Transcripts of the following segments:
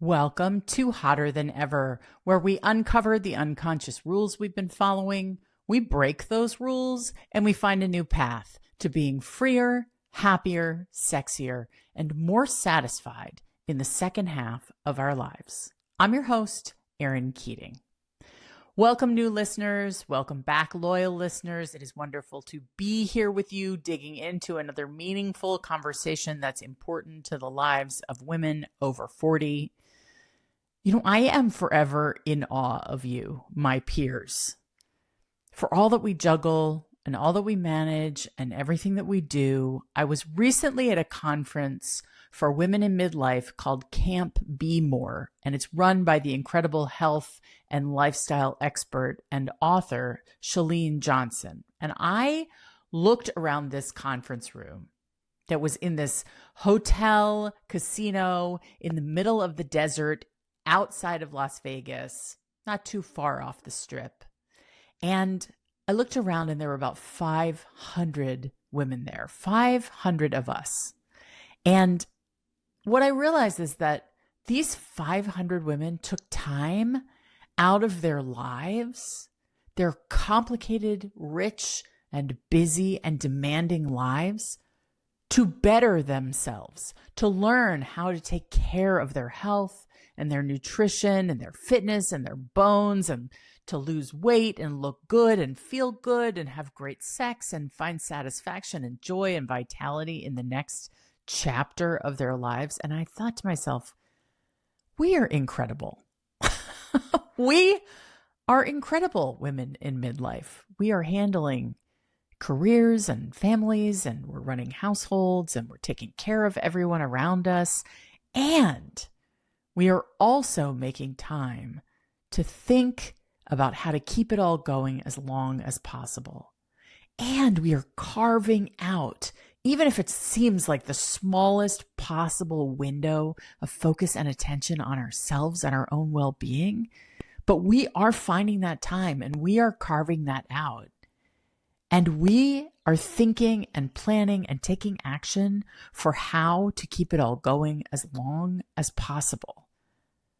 Welcome to Hotter Than Ever, where we uncover the unconscious rules we've been following, we break those rules, and we find a new path to being freer, happier, sexier, and more satisfied in the second half of our lives. I'm your host, Erin Keating. Welcome, new listeners. Welcome back, loyal listeners. It is wonderful to be here with you, digging into another meaningful conversation that's important to the lives of women over 40. I am forever in awe of you, my peers, for all that we juggle and all that we manage and everything that we do. I was recently at a conference for women in midlife called Camp Be More, and it's run by the incredible health and lifestyle expert and author, Chalene Johnson. And I looked around this conference room that was in this hotel casino in the middle of the desert outside of Las Vegas, not too far off the strip. And I looked around and there were about 500 women there, 500 of us. And what I realized is that these 500 women took time out of their lives, their complicated, rich, and busy and demanding lives, to better themselves, to learn how to take care of their health and their nutrition and their fitness and their bones, and to lose weight and look good and feel good and have great sex and find satisfaction and joy and vitality in the next chapter of their lives. And I thought to myself, we are incredible. We are incredible women in midlife. We are handling careers and families, and we're running households, and we're taking care of everyone around us. And we are also making time to think about how to keep it all going as long as possible. And we are carving out, even if it seems like the smallest possible window of focus and attention on ourselves and our own well-being, but we are finding that time and we are carving that out. And we are thinking and planning and taking action for how to keep it all going as long as possible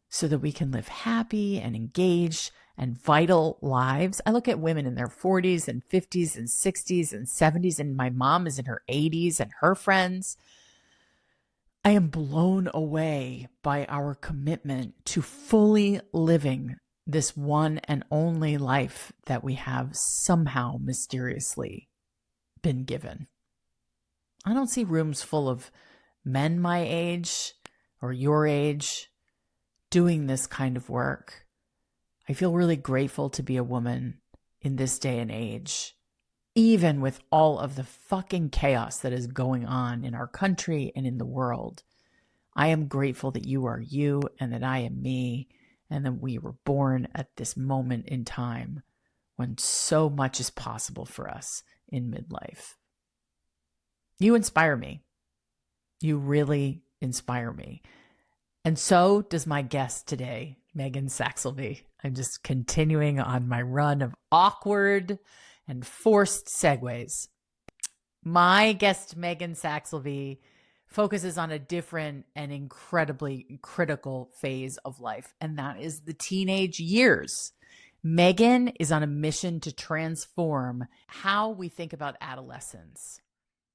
so that we can live happy and engaged and vital lives. I look at women in their 40s and 50s and 60s and 70s, and my mom is in her 80s and her friends. I am blown away by our commitment to fully living this one and only life that we have somehow mysteriously been given. I don't see rooms full of men my age or your age doing this kind of work. I feel really grateful to be a woman in this day and age, even with all of the fucking chaos that is going on in our country and in the world. I am grateful that you are you and that I am me, and that we were born at this moment in time when so much is possible for us in midlife. You inspire me. You really inspire me. And so does my guest today, Megan Saxelby. I'm just continuing on my run of awkward and forced segues. My guest, Megan Saxelby, focuses on a different and incredibly critical phase of life, and that is the teenage years. Megan is on a mission to transform how we think about adolescence.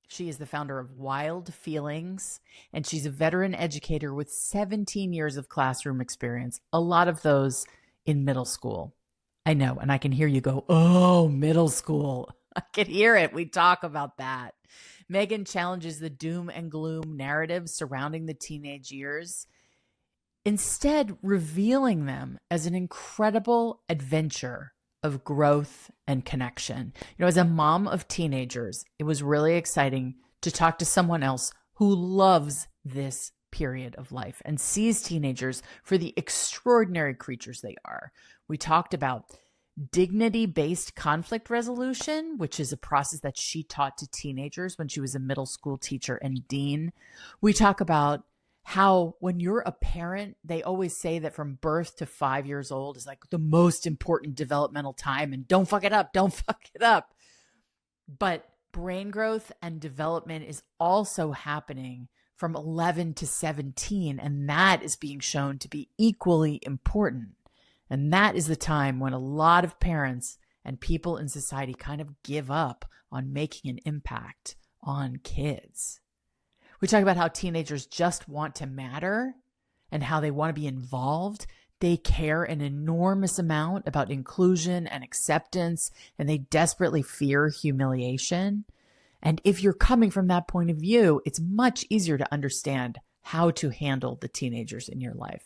She is the founder of Wild Feelings, and she's a veteran educator with 17 years of classroom experience, a lot of those in middle school. I know, and I can hear you go, oh, middle school. I can hear it. We talk about that. Megan challenges the doom and gloom narrative surrounding the teenage years, instead revealing them as an incredible adventure of growth and connection. As a mom of teenagers, it was really exciting to talk to someone else who loves this period of life and sees teenagers for the extraordinary creatures they are. We talked about dignity-based conflict resolution, which is a process that she taught to teenagers when she was a middle school teacher and dean. We talk about how when you're a parent, they always say that from birth to 5 years old is like the most important developmental time, and don't fuck it up, don't fuck it up. But brain growth and development is also happening from 11 to 17. And that is being shown to be equally important. And that is the time when a lot of parents and people in society kind of give up on making an impact on kids. We talk about how teenagers just want to matter and how they want to be involved. They care an enormous amount about inclusion and acceptance, and they desperately fear humiliation. And if you're coming from that point of view, it's much easier to understand how to handle the teenagers in your life.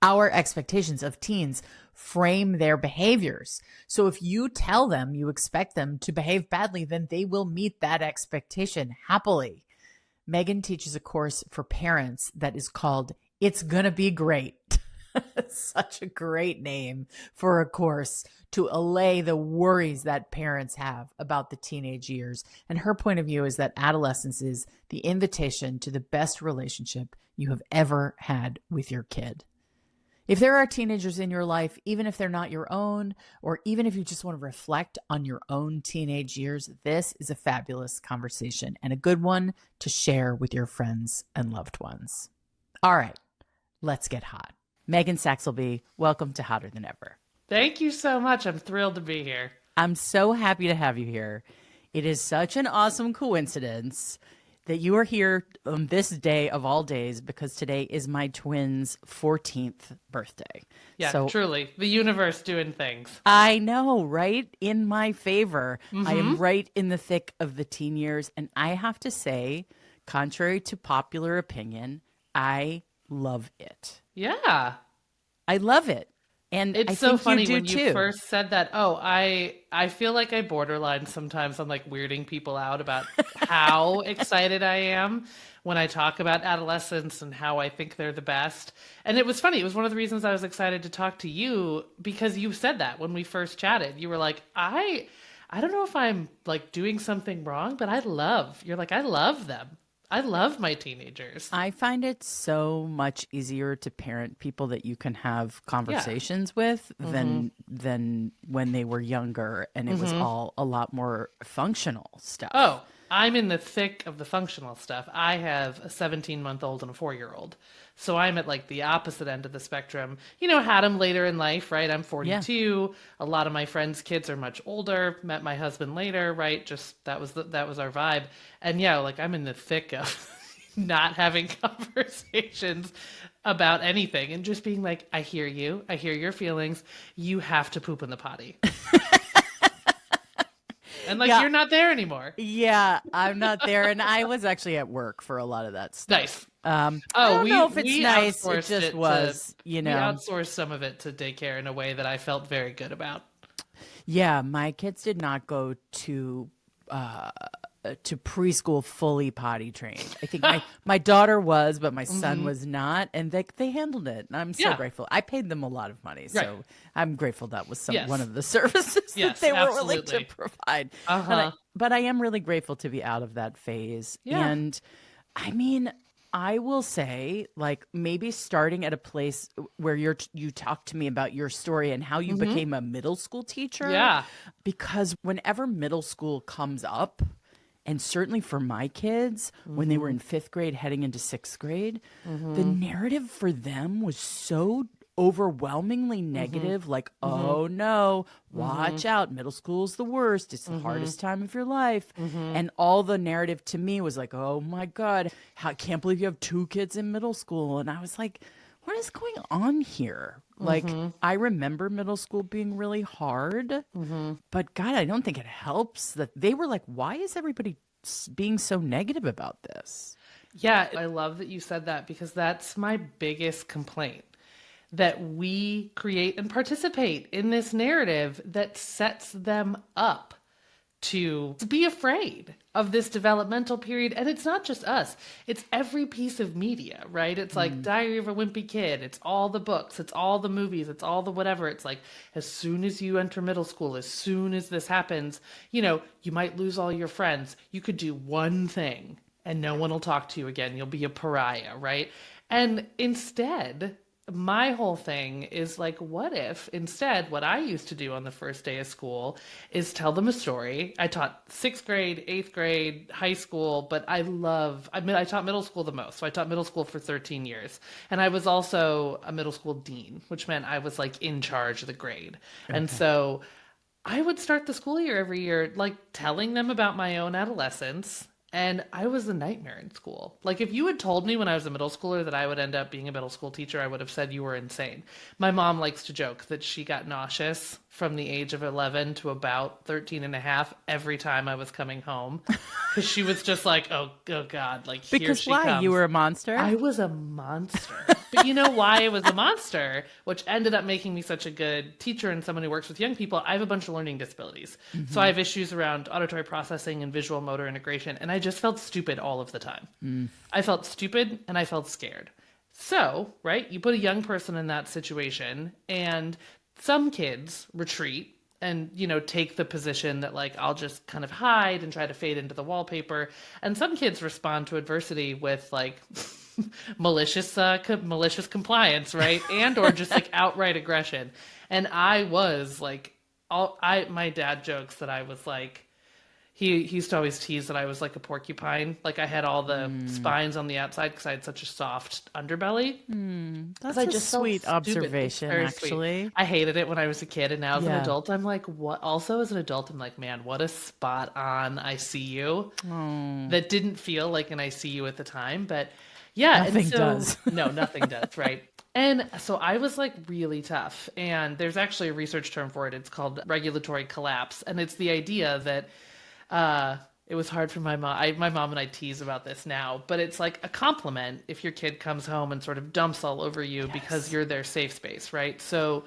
Our expectations of teens frame their behaviors. So if you tell them you expect them to behave badly, then they will meet that expectation happily. Megan teaches a course for parents that is called It's Gonna Be Great. Such a great name for a course to allay the worries that parents have about the teenage years. And her point of view is that adolescence is the invitation to the best relationship you have ever had with your kid. If there are teenagers in your life, even if they're not your own, or even if you just want to reflect on your own teenage years, this is a fabulous conversation and a good one to share with your friends and loved ones. All right, let's get hot. Megan Saxelby, welcome to Hotter Than Ever. Thank you so much. I'm thrilled to be here. I'm so happy to have you here. It is such an awesome coincidence that you are here on this day of all days, because today is my twins' 14th birthday. Yeah, so, truly. The universe doing things. I know, right? In my favor. I am right in the thick of the teen years. And I have to say, contrary to popular opinion, I love it. Yeah. I love it. And it's I so think funny you do when too. you first said that. Oh, I feel like I borderline sometimes on like weirding people out about how excited I am when I talk about adolescence and how I think they're the best. And it was funny. It was one of the reasons I was excited to talk to you, because you said that when we first chatted. You were like, I don't know if I'm like doing something wrong, but I love them. I love my teenagers. I find it so much easier to parent people that you can have conversations with than when they were younger and it was all a lot more functional stuff. Oh, I'm in the thick of the functional stuff. I have a 17-month-old and a 4-year-old. So I'm at like the opposite end of the spectrum. You know, had them later in life, right? I'm 42. Yeah. A lot of my friends' kids are much older. Met my husband later, right? Just that was our vibe. And yeah, like I'm in the thick of not having conversations about anything and just being like, I hear you. I hear your feelings. You have to poop in the potty. And like, you're not there anymore. Yeah, I'm not there. And I was actually at work for a lot of that stuff. Nice. I don't know if it's nice. It just was, you know. We outsourced some of it to daycare in a way that I felt very good about. Yeah, my kids did not go to preschool fully potty trained. I think my daughter was, but my son was not, and they handled it. And I'm so grateful. I paid them a lot of money, so I'm grateful that was one of the services that they were willing to provide. But I am really grateful to be out of that phase. Yeah. And I mean, I will say, like, maybe starting at a place where you talk to me about your story and how you became a middle school teacher. Yeah. Because whenever middle school comes up, and certainly for my kids, when they were in 5th grade heading into 6th grade, the narrative for them was so overwhelmingly negative, like, oh no, watch out, middle school's the worst, it's the hardest time of your life. And all the narrative to me was like, oh my God, I can't believe you have 2 kids in middle school. And I was like, what is going on here? Like, I remember middle school being really hard, but God, I don't think it helps that they were like, why is everybody being so negative about this? Yeah, I love that you said that, because that's my biggest complaint, that we create and participate in this narrative that sets them up to be afraid of this developmental period. And it's not just us. It's every piece of media, right? It's like Diary of a Wimpy Kid. It's all the books. It's all the movies. It's all the whatever. It's like, as soon as you enter middle school, as soon as this happens, you know, you might lose all your friends. You could do one thing and no one will talk to you again. You'll be a pariah, right? And instead, my whole thing is like, what if instead what I used to do on the first day of school is tell them a story? I taught sixth grade, eighth grade, high school, but I taught middle school the most. So I taught middle school for 13 years. And I was also a middle school dean, which meant I was like in charge of the grade. And Okay. so I would start the school year every year, like telling them about my own adolescence. And I was a nightmare in school. Like, if you had told me when I was a middle schooler that I would end up being a middle school teacher, I would have said you were insane. My mom likes to joke that she got nauseous from the age of 11 to about 13 and a half every time I was coming home. Because she was just like, oh God, like, here Because she why? You comes. were a monster? I was a monster. But you know why I was a monster, which ended up making me such a good teacher and someone who works with young people? I have a bunch of learning disabilities. So I have issues around auditory processing and visual motor integration, and I just felt stupid all of the time. I felt stupid and I felt scared. So, right, you put a young person in that situation, and some kids retreat and, take the position that, like, I'll just kind of hide and try to fade into the wallpaper. And some kids respond to adversity with, like, malicious compliance, right? And or just like outright aggression. And I was like, my dad jokes that I was like, he used to always tease that I was like a porcupine. Like, I had all the spines on the outside because I had such a soft underbelly. That's I a just felt sweet stupid. It's observation, very sweet. actually. I hated it when I was a kid, and now as an Yeah. adult, I'm like, what? Also, as an adult, I'm like, man, what a spot on ICU. That didn't feel like an ICU at the time, but yeah, Nothing and so does. no, nothing does, right? And so I was like really tough, and there's actually a research term for it. It's called regulatory collapse, and it's the idea that it was hard for my mom. My mom and I tease about this now, but it's like a compliment if your kid comes home and sort of dumps all over you because you're their safe space, right? So,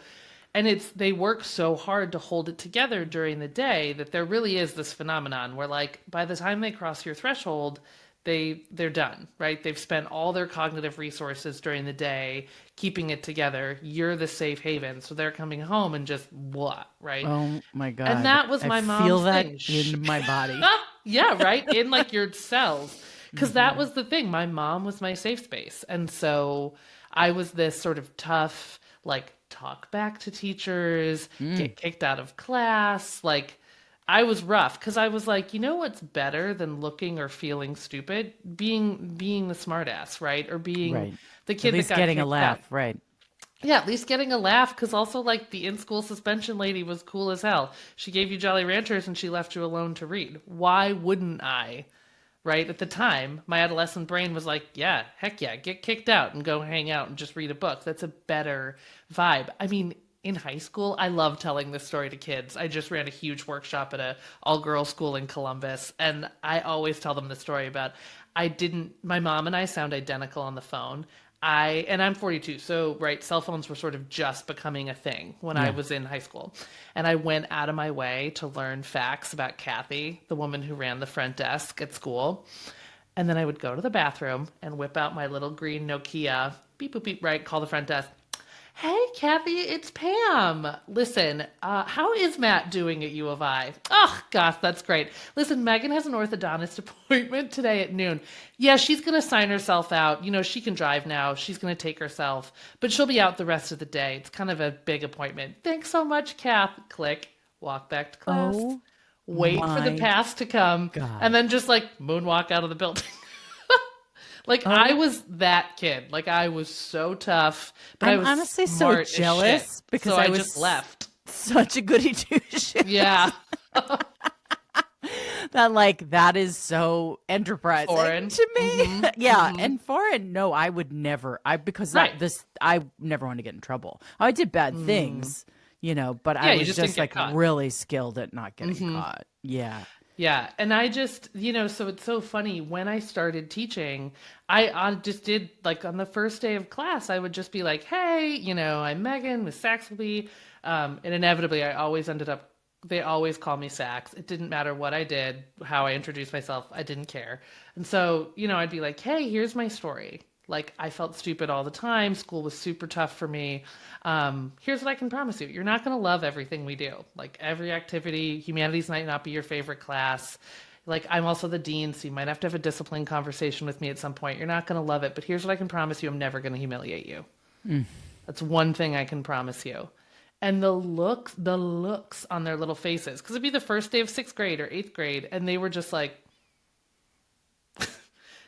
and they work so hard to hold it together during the day that there really is this phenomenon where, like, by the time they cross your threshold, they're done, right? They've spent all their cognitive resources during the day keeping it together. You're the safe haven, so they're coming home and just what, right? Oh my God. And that was my I feel mom's that thing. in my body. Yeah, right? In like your cells. Because that was the thing. My mom was my safe space. And so I was this sort of tough, like, talk back to teachers, get kicked out of class. Like, I was rough because I was like, you know what's better than looking or feeling stupid? Being the smartass, right? Or being Right. the At kid that least got getting a kicked laugh. out. Right. Yeah, at least getting a laugh, because also, like, the in-school suspension lady was cool as hell. She gave you Jolly Ranchers and she left you alone to read. Why wouldn't I? Right? At the time, my adolescent brain was like, yeah, heck yeah, get kicked out and go hang out and just read a book. That's a better vibe. I mean, in high school, I love telling this story to kids. I just ran a huge workshop at a all-girls school in Columbus, and I always tell them the story about my mom and I sound identical on the phone. And I'm 42, so right, cell phones were sort of just becoming a thing when I was in high school. And I went out of my way to learn facts about Kathy, the woman who ran the front desk at school. And then I would go to the bathroom and whip out my little green Nokia, beep, boop, beep, right, call the front desk. Hey, Kathy, it's Pam. Listen, how is Matt doing at U of I? Oh, gosh, that's great. Listen, Megan has an orthodontist appointment today at noon. Yeah, she's going to sign herself out. She can drive now. She's going to take herself, but she'll be out the rest of the day. It's kind of a big appointment. Thanks so much, Kath. Click. Walk back to class. Oh Wait for the my pass to come. God. And then just like moonwalk out of the building. Like, Oh. I was that kid. Like, I was so tough, but I I'm was honestly so smart as jealous shit. because So I I was just left. such a goody two shoes. Yeah. That, like, that is so enterprising Foreign. to me. Yeah, and foreign. No, I would never. Right. I never want to get in trouble. I did bad things, but Yeah, I you was just didn't just get like caught. really skilled at not getting caught. Yeah. Yeah. And I just, so it's so funny. When I started teaching, I just did, like, on the first day of class, I would just be like, hey, I'm Megan with Saxelby. And inevitably, they always call me Sax. It didn't matter what I did, how I introduced myself. I didn't care. And so, I'd be like, hey, here's my story. Like, I felt stupid all the time. School was super tough for me. Here's what I can promise you. You're not going to love everything we do. Like, every activity, humanities might not be your favorite class. Like, I'm also the dean, so you might have to have a discipline conversation with me at some point. You're not going to love it, but here's what I can promise you. I'm never going to humiliate you. That's one thing I can promise you. And the looks on their little faces, because it'd be the first day of sixth grade or eighth grade, and they were just like,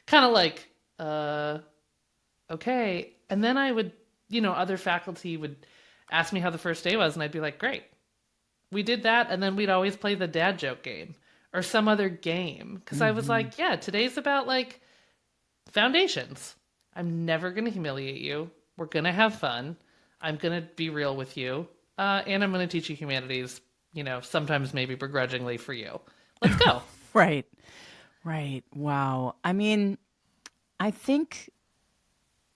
kind of like, okay. And then I would, other faculty would ask me how the first day was, and I'd be like, great. We did that, and then we'd always play the dad joke game or some other game. Because I was like, yeah, today's about like foundations. I'm never going to humiliate you. We're going to have fun. I'm going to be real with you. And I'm going to teach you humanities, sometimes maybe begrudgingly for you. Let's go. Right. Right. Wow. I mean, I think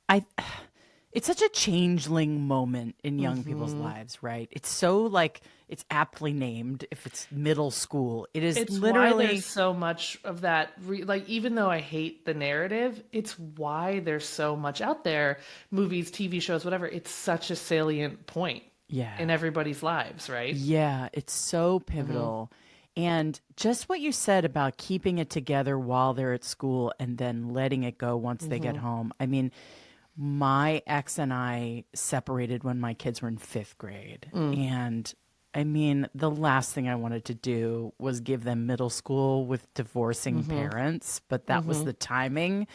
it's such a changeling moment in young people's lives, right? It's so like it's aptly named if it's middle school. It is It's literally why there's so much of that. Like, even though I hate the narrative, it's why there's so much out there, movies, TV shows, whatever. It's such a salient point in everybody's lives, right? Yeah, it's so pivotal. And just what you said about keeping it together while they're at school and then letting it go once they get home. I mean, my ex and I separated when my kids were in fifth grade. And I mean, the last thing I wanted to do was give them middle school with divorcing parents, but that was the timing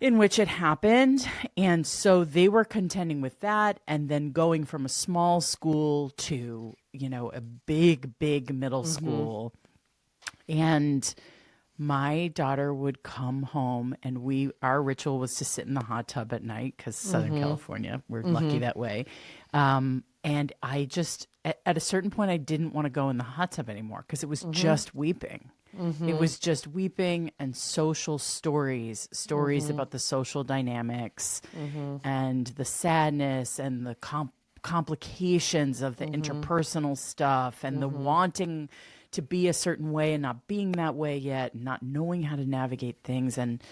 in which it happened. And so they were contending with that and then going from a small school to, a big, big middle school. And my daughter would come home and our ritual was to sit in the hot tub at night because Southern California, we're lucky that way. And I just, at a certain point, I didn't want to go in the hot tub anymore because it was just weeping. It was just weeping and social stories about the social dynamics and the sadness and the complications of the interpersonal stuff and the wanting to be a certain way and not being that way yet, and not knowing how to navigate things. And,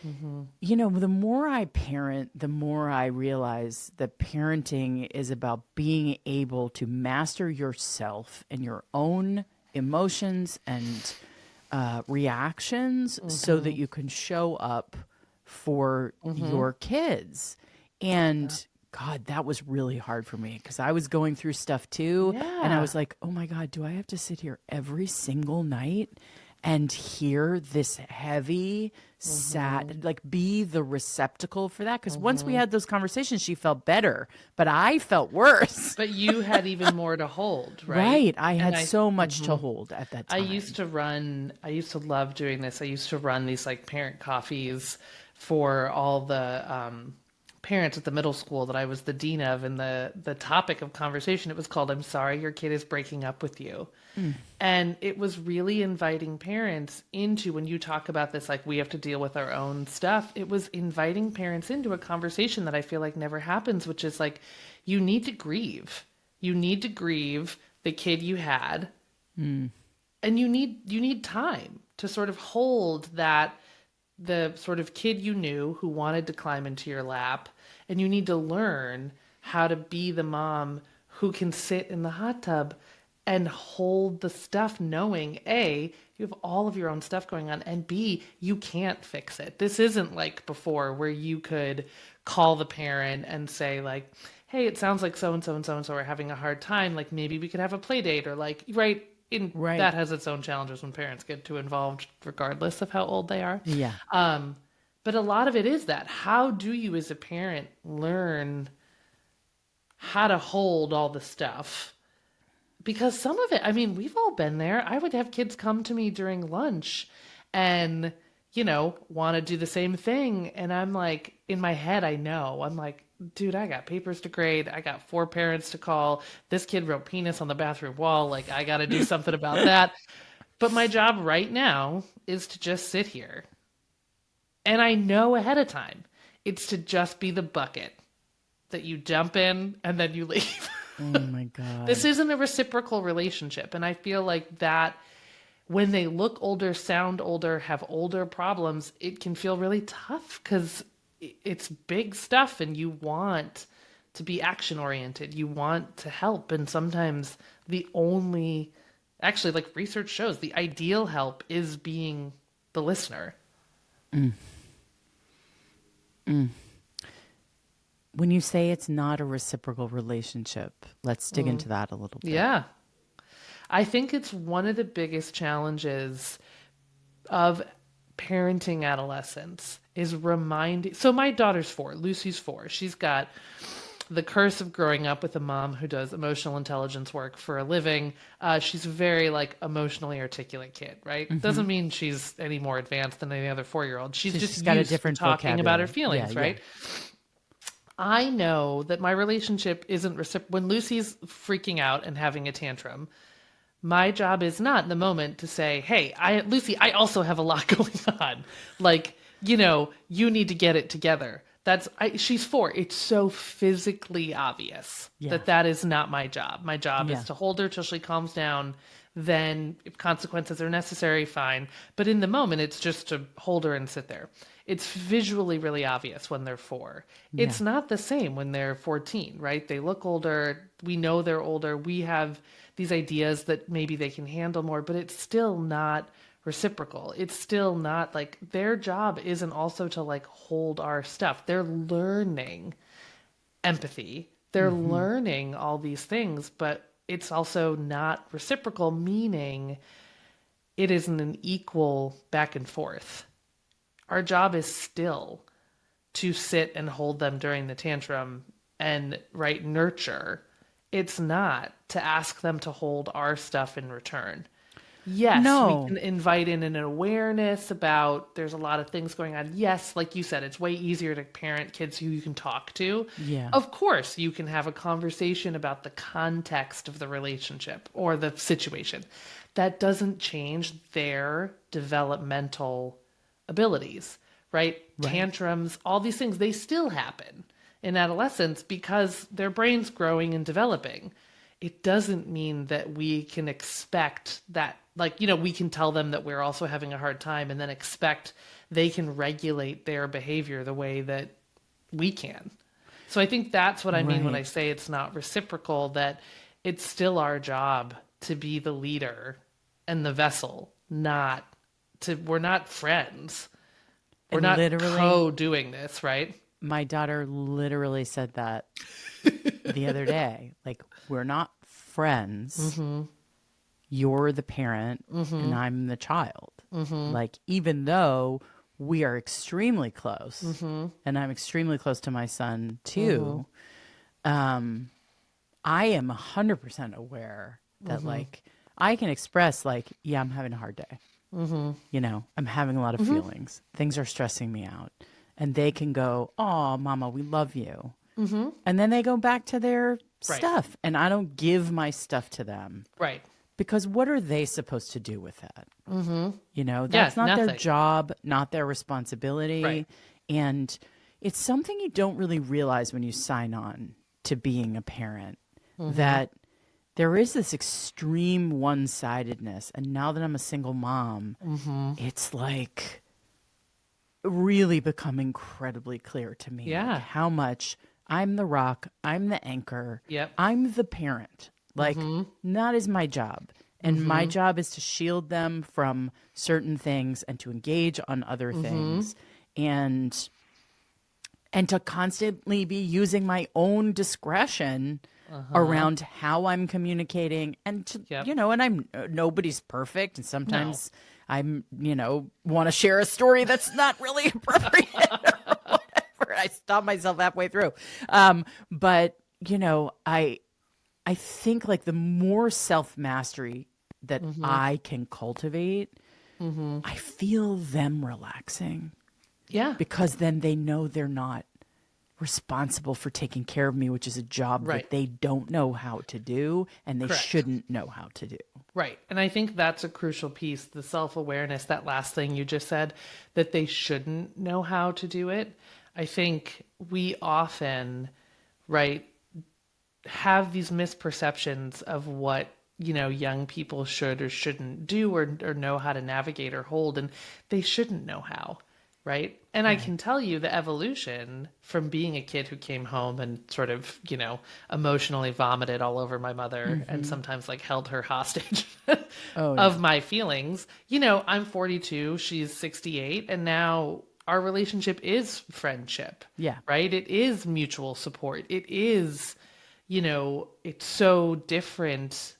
the more I parent, the more I realize that parenting is about being able to master yourself and your own emotions and reactions so that you can show up for your kids. And God, that was really hard for me because I was going through stuff too. And I was like, oh my God, do I have to sit here every single night and hear this heavy, sad, like be the receptacle for that? Because once we had those conversations, she felt better, but I felt worse. But you had even more to hold, right? Right. I had so much to hold at that time. I used to love doing this. I used to run these like parent coffees for all the parents at the middle school that I was the dean of, and the topic of conversation, it was called "I'm sorry your kid is breaking up with you." And it was really inviting parents into, when you talk about this, like we have to deal with our own stuff, it was inviting parents into a conversation that I feel like never happens, which is like, you need to grieve. You need to grieve the kid you had. And you need time to sort of hold that, the sort of kid you knew who wanted to climb into your lap, and you need to learn how to be the mom who can sit in the hot tub and hold the stuff, knowing A, you have all of your own stuff going on, and B, you can't fix it. This isn't like before where you could call the parent and say like, hey, it sounds like so-and-so and so-and-so are having a hard time. Like maybe we could have a play date, or like, right. That has its own challenges when parents get too involved, regardless of how old they are. Yeah. But a lot of it is that. How do you, as a parent, learn how to hold all the stuff? Because some of it, I mean, we've all been there. I would have kids come to me during lunch and, want to do the same thing. And I'm like, in my head, I'm like, dude, I got papers to grade. I got 4 parents to call. This kid wrote penis on the bathroom wall. Like, I got to do something about that. But my job right now is to just sit here. And I know ahead of time, it's to just be the bucket that you jump in and then you leave. Oh my God. This isn't a reciprocal relationship. And I feel like that when they look older, sound older, have older problems, it can feel really tough because it's big stuff and you want to be action oriented. You want to help. And sometimes actually, like research shows, the ideal help is being the listener. When you say it's not a reciprocal relationship, let's dig into that a little bit. Yeah. I think it's one of the biggest challenges of parenting adolescents is reminding. So my daughter's 4, Lucy's 4. She's got the curse of growing up with a mom who does emotional intelligence work for a living. She's a very like emotionally articulate kid, right? Doesn't mean she's any more advanced than any other 4-year-old. She's just got a used to different talking about her vocabulary. feelings, Yeah, right? I know that my relationship isn't when Lucy's freaking out and having a tantrum. My job is not in the moment to say, "Hey, Lucy, I also have a lot going on. Like, you need to get it together." She's 4. It's so physically obvious that is not my job. My job is to hold her till she calms down. Then if consequences are necessary, fine. But in the moment, it's just to hold her and sit there. It's visually really obvious when they're 4. It's not the same when they're 14, right? They look older. We know they're older. We have these ideas that maybe they can handle more, but it's still not reciprocal. It's still not like their job isn't also to like hold our stuff. They're learning empathy. They're learning all these things, but it's also not reciprocal, meaning it isn't an equal back and forth. Our job is still to sit and hold them during the tantrum and nurture. It's not to ask them to hold our stuff in return. Yes, we can invite in an awareness about there's a lot of things going on. Yes, like you said, it's way easier to parent kids who you can talk to. Yeah. Of course, you can have a conversation about the context of the relationship or the situation. That doesn't change their developmental abilities, right? Tantrums, all these things, they still happen in adolescence because their brain's growing and developing. It doesn't mean that we can expect that, we can tell them that we're also having a hard time and then expect they can regulate their behavior the way that we can. So I think that's what I mean when I say it's not reciprocal, that it's still our job to be the leader and the vessel, we're not friends. We're not co-doing this, right? My daughter literally said that the other day. Like, we're not friends. You're the parent and I'm the child. Like, even though we are extremely close and I'm extremely close to my son too, I am 100% aware that like I can express like, yeah, I'm having a hard day. I'm having a lot of feelings. Things are stressing me out. And they can go, "Oh, mama, we love you." And then they go back to their stuff. And I don't give my stuff to them. Right. Because what are they supposed to do with that? That's not nothing. their job, not their responsibility. Right. And it's something you don't really realize when you sign on to being a parent, that there is this extreme one-sidedness. And now that I'm a single mom, it's like really become incredibly clear to me like how much I'm the rock, I'm the anchor, I'm the parent. Like, that is my job. And my job is to shield them from certain things and to engage on other things and to constantly be using my own discretion around how I'm communicating and to, and nobody's perfect. And sometimes I'm, want to share a story that's not really appropriate or whatever. I stop myself halfway through. But, I think like the more self-mastery that I can cultivate, I feel them relaxing. Yeah. Because then they know they're not responsible for taking care of me, which is a job that they don't know how to do and they shouldn't know how to do. Right. And I think that's a crucial piece, the self-awareness, that last thing you just said, that they shouldn't know how to do it. I think we often, have these misperceptions of what, young people should or shouldn't do or know how to navigate or hold, and they shouldn't know how. Right. And I can tell you the evolution from being a kid who came home and sort of, emotionally vomited all over my mother and sometimes like held her hostage of my feelings. I'm 42, she's 68. And now our relationship is friendship. Yeah. Right? It is mutual support. It is, it's so different,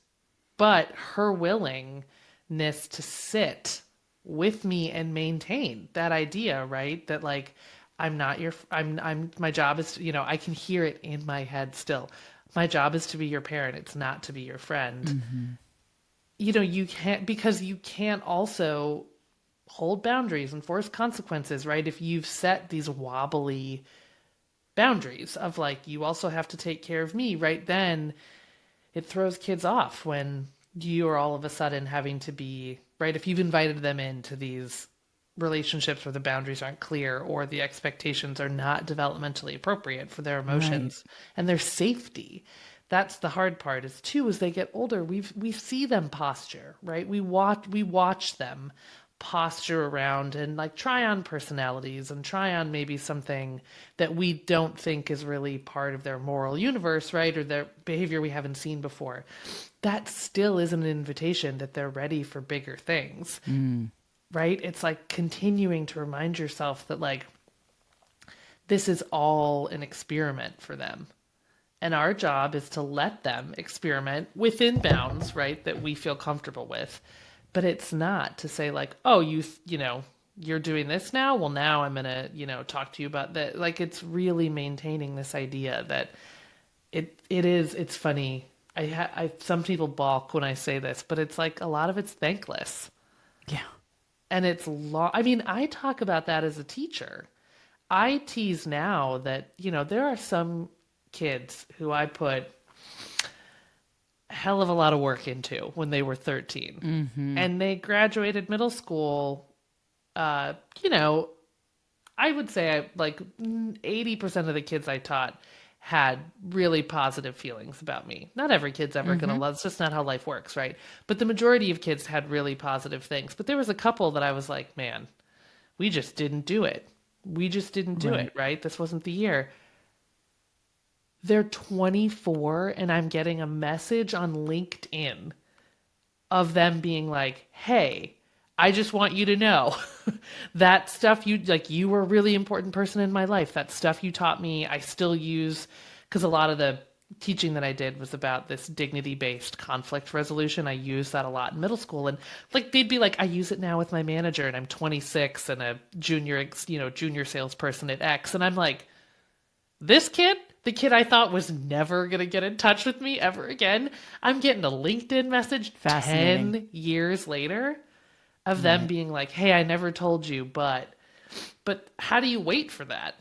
but her willingness to sit with me and maintain that idea, right? That like, my job is, I can hear it in my head still. My job is to be your parent. It's not to be your friend. Mm-hmm. You can't, because you can't also hold boundaries and force consequences, right? If you've set these wobbly boundaries of like, you also have to take care of me, right? Then it throws kids off when you are all of a sudden having to be, right? If you've invited them into these relationships where the boundaries aren't clear or the expectations are not developmentally appropriate for their emotions and their safety. That's the hard part is too, as they get older, we see them posture, right? We watch them posture around and like try on personalities and try on maybe something that we don't think is really part of their moral universe, right? Or their behavior we haven't seen before. That still isn't an invitation that they're ready for bigger things. Right? It's like continuing to remind yourself that like this is all an experiment for them. And our job is to let them experiment within bounds, right, that we feel comfortable with. But it's not to say like, oh, you're doing this now. Well, now I'm going to, talk to you about that. Like, it's really maintaining this idea that it's funny. Some people balk when I say this, but it's like a lot of it's thankless. Yeah. And it's I mean, I talk about that as a teacher. I tease now that, there are some kids who I put a hell of a lot of work into when they were 13. Mm-hmm. And they graduated middle school, I would say like 80% of the kids I taught had really positive feelings about me. Not every kid's ever going to love. It's just not how life works, right? But the majority of kids had really positive things. But there was a couple that I was like, man, we just didn't do it. We just didn't do it, right? This wasn't the year. They're 24 and I'm getting a message on LinkedIn of them being like, hey, I just want you to know that stuff you were a really important person in my life. That stuff you taught me, I still use, because a lot of the teaching that I did was about this dignity-based conflict resolution. I use that a lot in middle school. And like, they'd be like, I use it now with my manager and I'm 26 and a junior salesperson at X. And I'm like, this kid, the kid I thought was never going to get in touch with me ever again, I'm getting a LinkedIn message 10 years later of them being like, hey, I never told you, but how do you wait for that?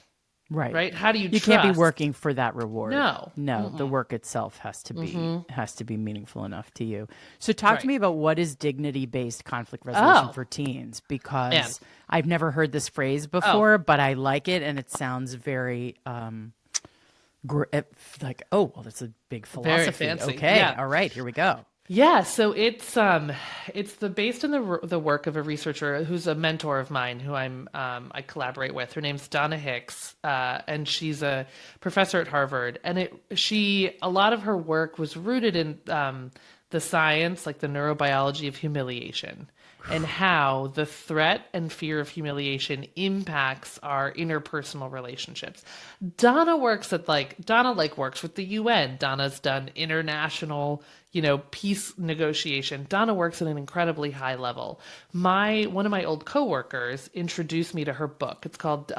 Right? How do you trust? Can't be working for that reward. No. The work itself has to be meaningful enough to you. So talk to me about what is dignity-based conflict resolution for teens, because I've never heard this phrase before, but I like it and it sounds very like, oh, well, that's a big philosophy. Very fancy. Okay. Yeah. All right, here we go. Yeah, so it's based in the work of a researcher who's a mentor of mine, who I collaborate with. Her name's Donna Hicks, and she's a professor at Harvard. And a lot of her work was rooted in the science, like the neurobiology of humiliation, and how the threat and fear of humiliation impacts our interpersonal relationships. Donna works with the UN. Donna's done international, peace negotiation. Donna works at an incredibly high level. One of my old coworkers introduced me to her book. It's called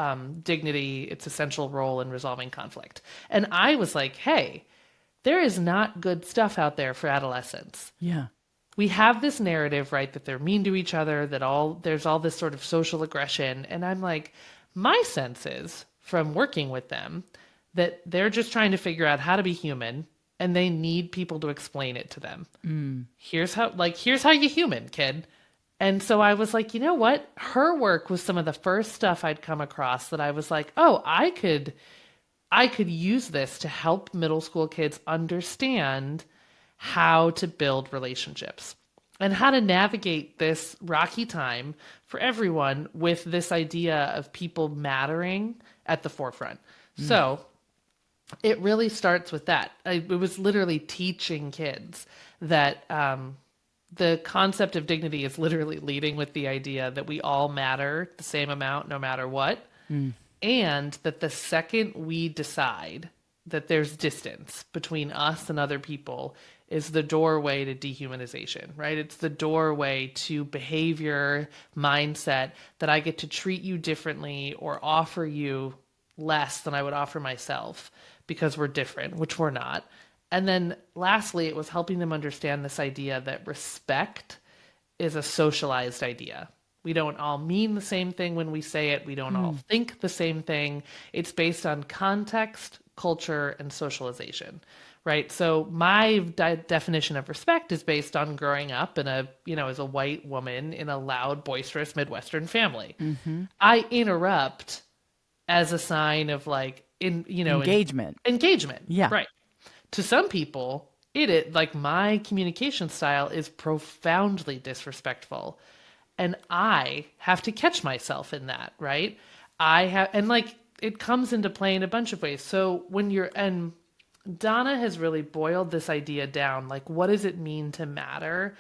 Dignity, Its Essential Role in Resolving Conflict. And I was like, hey, there is not good stuff out there for adolescents. Yeah. We have this narrative, right, that they're mean to each other, that there's all this sort of social aggression. And I'm like, my sense is from working with them that they're just trying to figure out how to be human, and they need people to explain it to them. Here's how you human, kid. And so I was like, you know what? Her work was some of the first stuff I'd come across that I was like, oh, I could use this to help middle school kids understand how to build relationships and how to navigate this rocky time for everyone with this idea of people mattering at the forefront. So it really starts with that. It was literally teaching kids that the concept of dignity is literally leading with the idea that we all matter the same amount no matter what. And that the second we decide that there's distance between us and other people is the doorway to dehumanization, right? It's the doorway to behavior, mindset, that I get to treat you differently or offer you less than I would offer myself because we're different, which we're not. And then lastly, it was helping them understand this idea that respect is a socialized idea. We don't all mean the same thing when we say it. We don't all think the same thing. It's based on context, culture, and socialization, right? So my definition of respect is based on growing up in a, as a white woman in a loud, boisterous Midwestern family. I interrupt as a sign of like, Engagement. Engagement. Yeah. Right. To some people, it like my communication style is profoundly disrespectful. And I have to catch myself in that, right? And like, it comes into play in a bunch of ways. So and Donna has really boiled this idea down, like, what does it mean to matter,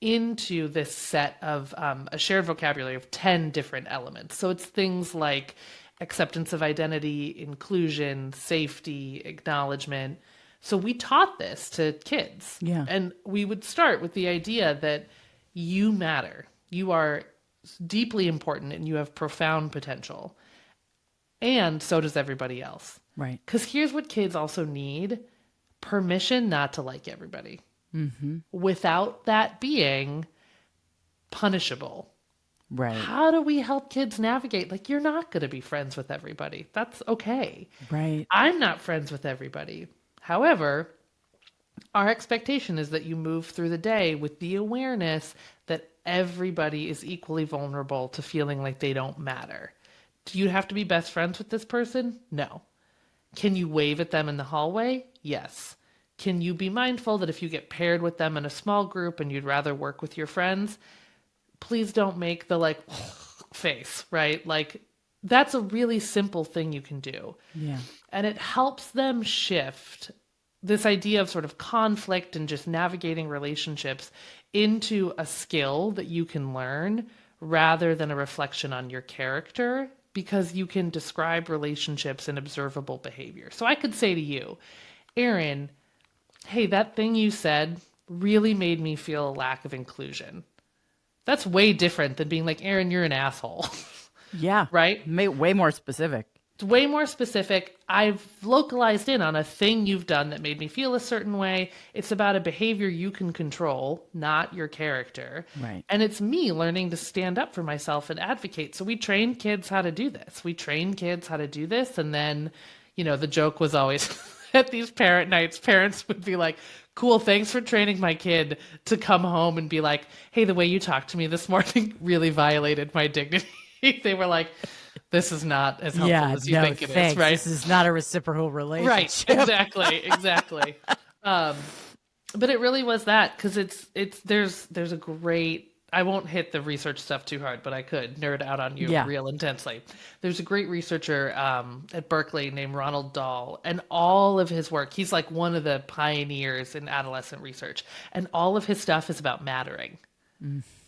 into this set of a shared vocabulary of 10 different elements. So it's things like acceptance of identity, inclusion, safety, acknowledgement. So we taught this to kids. Yeah. And we would start with the idea that you matter. You are deeply important and you have profound potential. And so does everybody else. Right. Because here's what kids also need: permission not to like everybody. Without that being punishable. Right. How do we help kids navigate? Like, you're not going to be friends with everybody. That's okay. Right. I'm not friends with everybody. However, our expectation is that you move through the day with the awareness that everybody is equally vulnerable to feeling like they don't matter. Do you have to be best friends with this person? No. Can you wave at them in the hallway? Yes. Can you be mindful that if you get paired with them in a small group and you'd rather work with your friends, please don't make the like face, right? Like, that's a really simple thing you can do. Yeah. And it helps them shift this idea of sort of conflict and just navigating relationships into a skill that you can learn rather than a reflection on your character, because you can describe relationships and observable behavior. So I could say to you, Erin, hey, that thing you said really made me feel a lack of inclusion. That's way different than being like, Erin, you're an asshole. Yeah. Right? Way more specific. It's way more specific. I've localized in on a thing you've done that made me feel a certain way. It's about a behavior you can control, not your character. Right. And it's me learning to stand up for myself and advocate. So we train kids how to do this. And then, the joke was always at these parent nights, parents would be like, cool, thanks for training my kid to come home and be like, hey, the way you talked to me this morning really violated my dignity. They were like, this is not as helpful as you think it is, right? This is not a reciprocal relationship. Right, exactly. But it really was that, because there's a great, I won't hit the research stuff too hard, but I could nerd out on you real intensely. There's a great researcher at Berkeley named Ronald Dahl, and all of his work, he's like one of the pioneers in adolescent research, and all of his stuff is about mattering.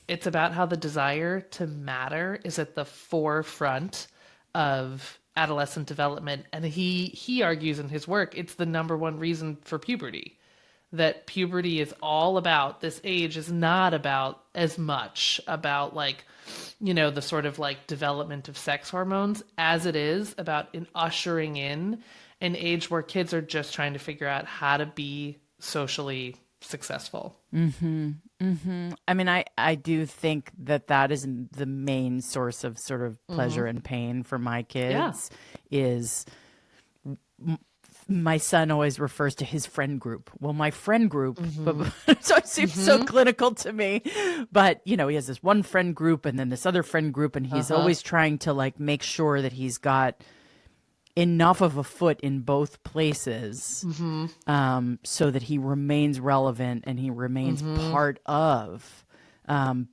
It's about how the desire to matter is at the forefront of adolescent development. And he argues in his work, it's the number one reason for puberty. That puberty is all about, this age is not about as much about like, the sort of like development of sex hormones as it is about ushering in an age where kids are just trying to figure out how to be socially successful. I mean, I do think that is the main source of sort of pleasure and pain for my kids. Is my son always refers to his friend group. Well, my friend group, so it seems so clinical to me, but he has this one friend group and then this other friend group, and he's always trying to like make sure that he's got enough of a foot in both places, so that he remains relevant and he remains part of,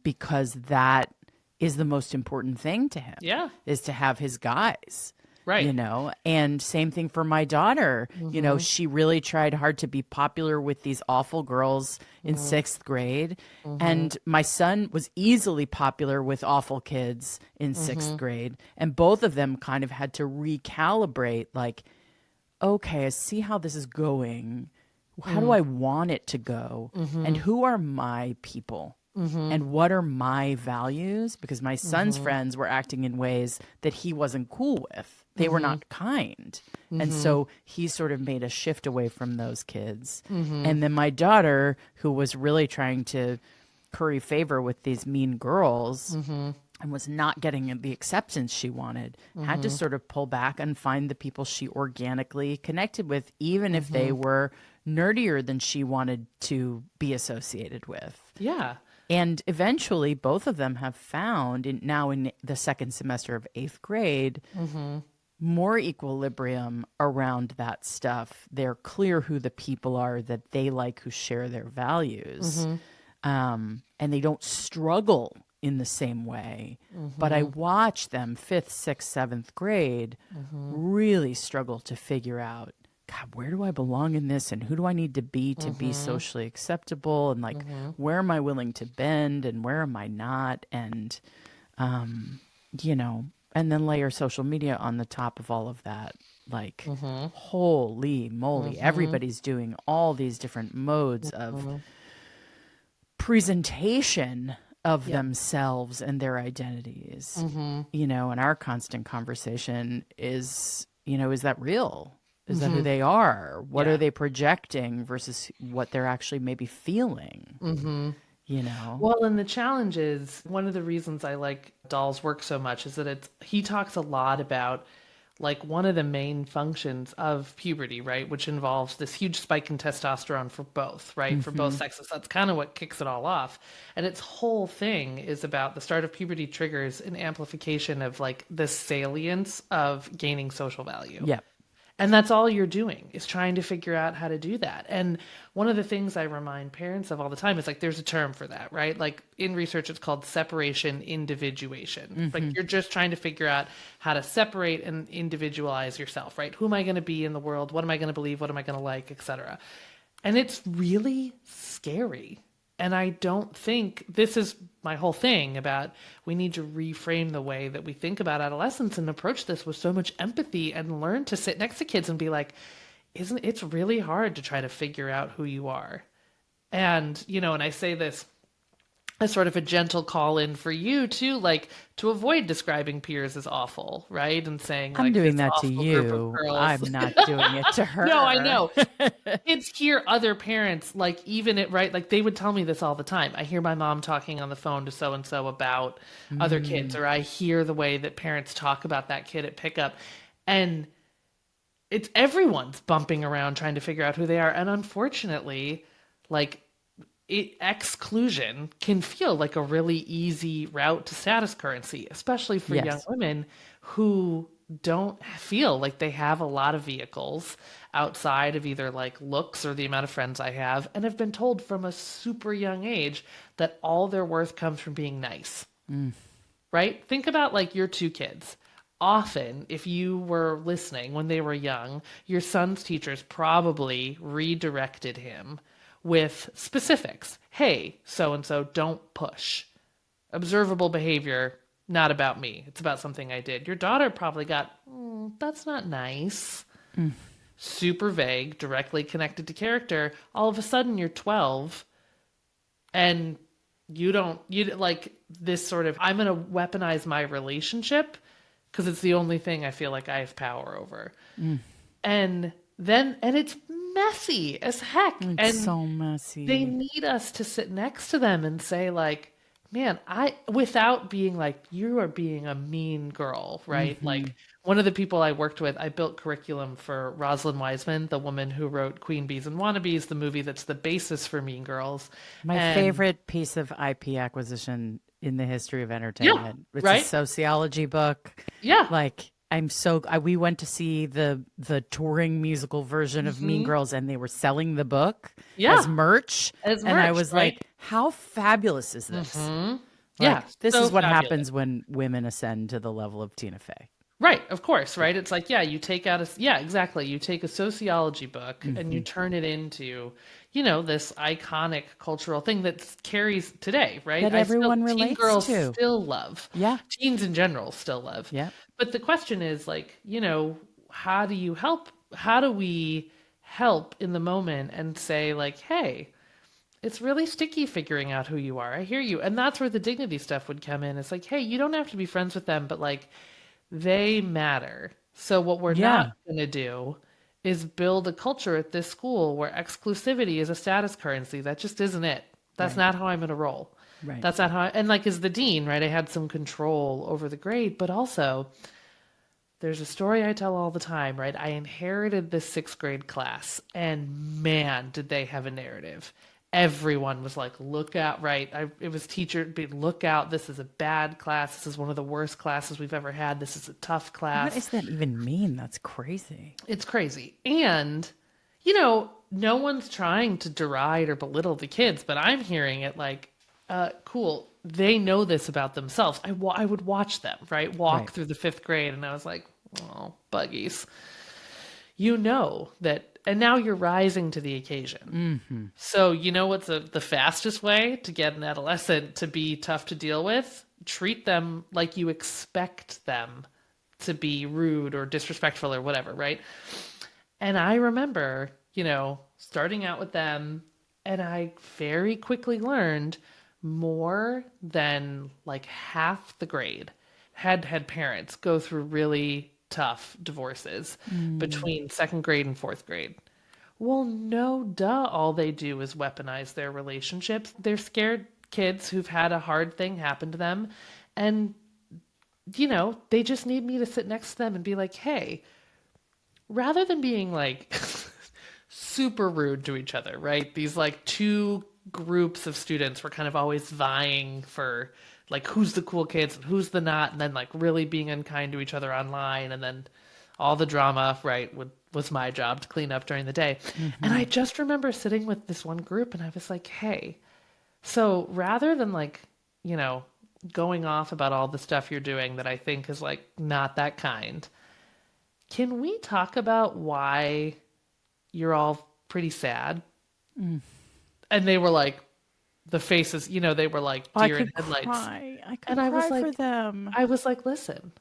because that is the most important thing to him. Yeah. Is to have his guys. Right. And same thing for my daughter. Mm-hmm. She really tried hard to be popular with these awful girls in Mm-hmm. sixth grade. Mm-hmm. And my son was easily popular with awful kids in sixth Mm-hmm. grade. And both of them kind of had to recalibrate, like, okay, I see how this is going. How do I want it to go? And Mm-hmm. who are my people? Mm-hmm. And what are my values? Because my son's Mm-hmm. friends were acting in ways that he wasn't cool with. They were Mm-hmm. not kind. And Mm-hmm. so he sort of made a shift away from those kids. Mm-hmm. And then my daughter, who was really trying to curry favor with these mean girls Mm-hmm. and was not getting the acceptance she wanted, had to Mm-hmm. sort of pull back and find the people she organically connected with, even if they Mm-hmm. were nerdier than she wanted to be associated with. Yeah. And eventually, both of them have found, now in the second semester of eighth grade, Mm-hmm. more equilibrium around that stuff. They're clear who the people are that they like, who share their values. Mm-hmm. And they don't struggle in the same way. But I Mm-hmm. watch them, fifth, sixth, seventh grade, Mm-hmm. really struggle to figure out, God, where do I belong in this? And who do I need to be Mm-hmm. socially acceptable? And like, Mm-hmm. where am I willing to bend and where am I not? And, you know, and then layer social media on the top of all of that. Like, Mm-hmm. holy moly, Mm-hmm. everybody's doing all these different modes of Mm-hmm. presentation of Yep. themselves and their identities. Mm-hmm. And our constant conversation is, is that real? Is that who Mm-hmm. they are? What are Yeah. they projecting versus what they're actually maybe feeling? Mm-hmm. You know? Well, and the challenge is one of the reasons I like Dahl's work so much is that he talks a lot about like one of the main functions of puberty, right? Which involves this huge spike in testosterone for both, right? For both Mm-hmm. sexes. That's kind of what kicks it all off. And its whole thing is about the start of puberty triggers an amplification of like the salience of gaining social value. Yep. And that's all you're doing is trying to figure out how to do that. And one of the things I remind parents of all the time is like, there's a term for that, right? Like in research, it's called separation individuation. Mm-hmm. Like you're just trying to figure out how to separate and individualize yourself, right? Who am I going to be in the world? What am I going to believe? What am I going to like, etc. And it's really scary. And I don't think this is my whole thing about we need to reframe the way that we think about adolescence and approach this with so much empathy and learn to sit next to kids and be like, isn't it's really hard to try to figure out who you are? And, and I say this as sort of a gentle call in for you too, like to avoid describing peers as awful, right? And saying I'm like doing this that to awful group of you. girls. I'm not doing it to her. No, I know. Kids hear other parents, like even it, right? Like they would tell me this all the time. I hear my mom talking on the phone to so and so about other kids, or I hear the way that parents talk about that kid at pickup. And it's everyone's bumping around trying to figure out who they are. And unfortunately, like exclusion can feel like a really easy route to status currency, especially for young Yes. women who don't feel like they have a lot of vehicles outside of either like looks or the amount of friends I have, and have been told from a super young age that all their worth comes from being nice. Right? Think about like your two kids. Often, if you were listening when they were young, your son's teachers probably redirected him with specifics. Hey, so and so, don't push. Observable behavior, not about me. It's about something I did. Your daughter probably got, that's not nice. Super vague, directly connected to character. All of a sudden, you're 12 and you like this sort of, I'm going to weaponize my relationship because it's the only thing I feel like I have power over. And it's messy as heck. It's And so messy. they need us to sit next to them and say like, man, without being like, you are being a mean girl, right? Like one of the people I worked with, I built curriculum for Rosalind Wiseman, the woman who wrote Queen Bees and Wannabes, the movie that's the basis for Mean Girls. My favorite piece of IP acquisition in the history of entertainment. It's right? a sociology book. Yeah. Like we went to see the touring musical version of Mean Girls, and they were selling the book as merch. And I was right? like, how fabulous is this? Yeah. This so is what fabulous. happens when women ascend to the level of Tina Fey. Right, of course, right? It's like, yeah, you take out yeah, exactly. You take a sociology book and you Hmm. turn it into, you know, this iconic cultural thing that carries today, right? That everyone Teen relates girls to. still love, Yeah. teens in general still love. Yep. But the question is like, you know, how do you help? How do we help in the moment and say like, hey, it's really sticky figuring out who you are. I hear you. And that's where the dignity stuff would come in. It's like, hey, you don't have to be friends with them, but like they matter. So what we're not Yeah. going to do is build a culture at this school where exclusivity is a status currency. That just isn't it. That's Right. not how I'm going to roll. Right. That's not how and like as the dean, right? I had some control over the grade, but also there's a story I tell all the time, right? I inherited this sixth grade class, and man, did they have a narrative. Everyone was like, look out, right? It was teacher, be look out. This is a bad class. This is one of the worst classes we've ever had. This is a tough What class. does that even mean? That's crazy. It's crazy. And, you know, no one's trying to deride or belittle the kids, but I'm hearing it like, cool. They know this about themselves. I would watch them, right? Walk Right. through the fifth grade, and I was like, oh, buggies. You know that, and now you're rising to the occasion. Hmm. So, you know what's the fastest way to get an adolescent to be tough to deal with? Treat them like you expect them to be rude or disrespectful or whatever, right? And I remember, you know, starting out with them, and I very quickly learned more than like half the grade had parents go through really tough divorces Mm. between second grade and fourth grade. Well, no, duh. All they do is weaponize their relationships. They're scared kids who've had a hard thing happen to them. And, you know, they just need me to sit next to them and be like, hey, rather than being like super rude to each other, right? These like two groups of students were kind of always vying for like who's the cool kids and who's the not, and then like really being unkind to each other online, and then all the drama, right, was my job to clean up during the day. And I Hmm. just remember sitting with this one group and I was like, hey, so rather than like, you know, going off about all the stuff you're doing that I think is like not that kind, can we talk about why you're all pretty sad? Mm. And they were like, the faces, you know, they were like I deer in could headlights. cry. I could And cry for them. I was like, listen,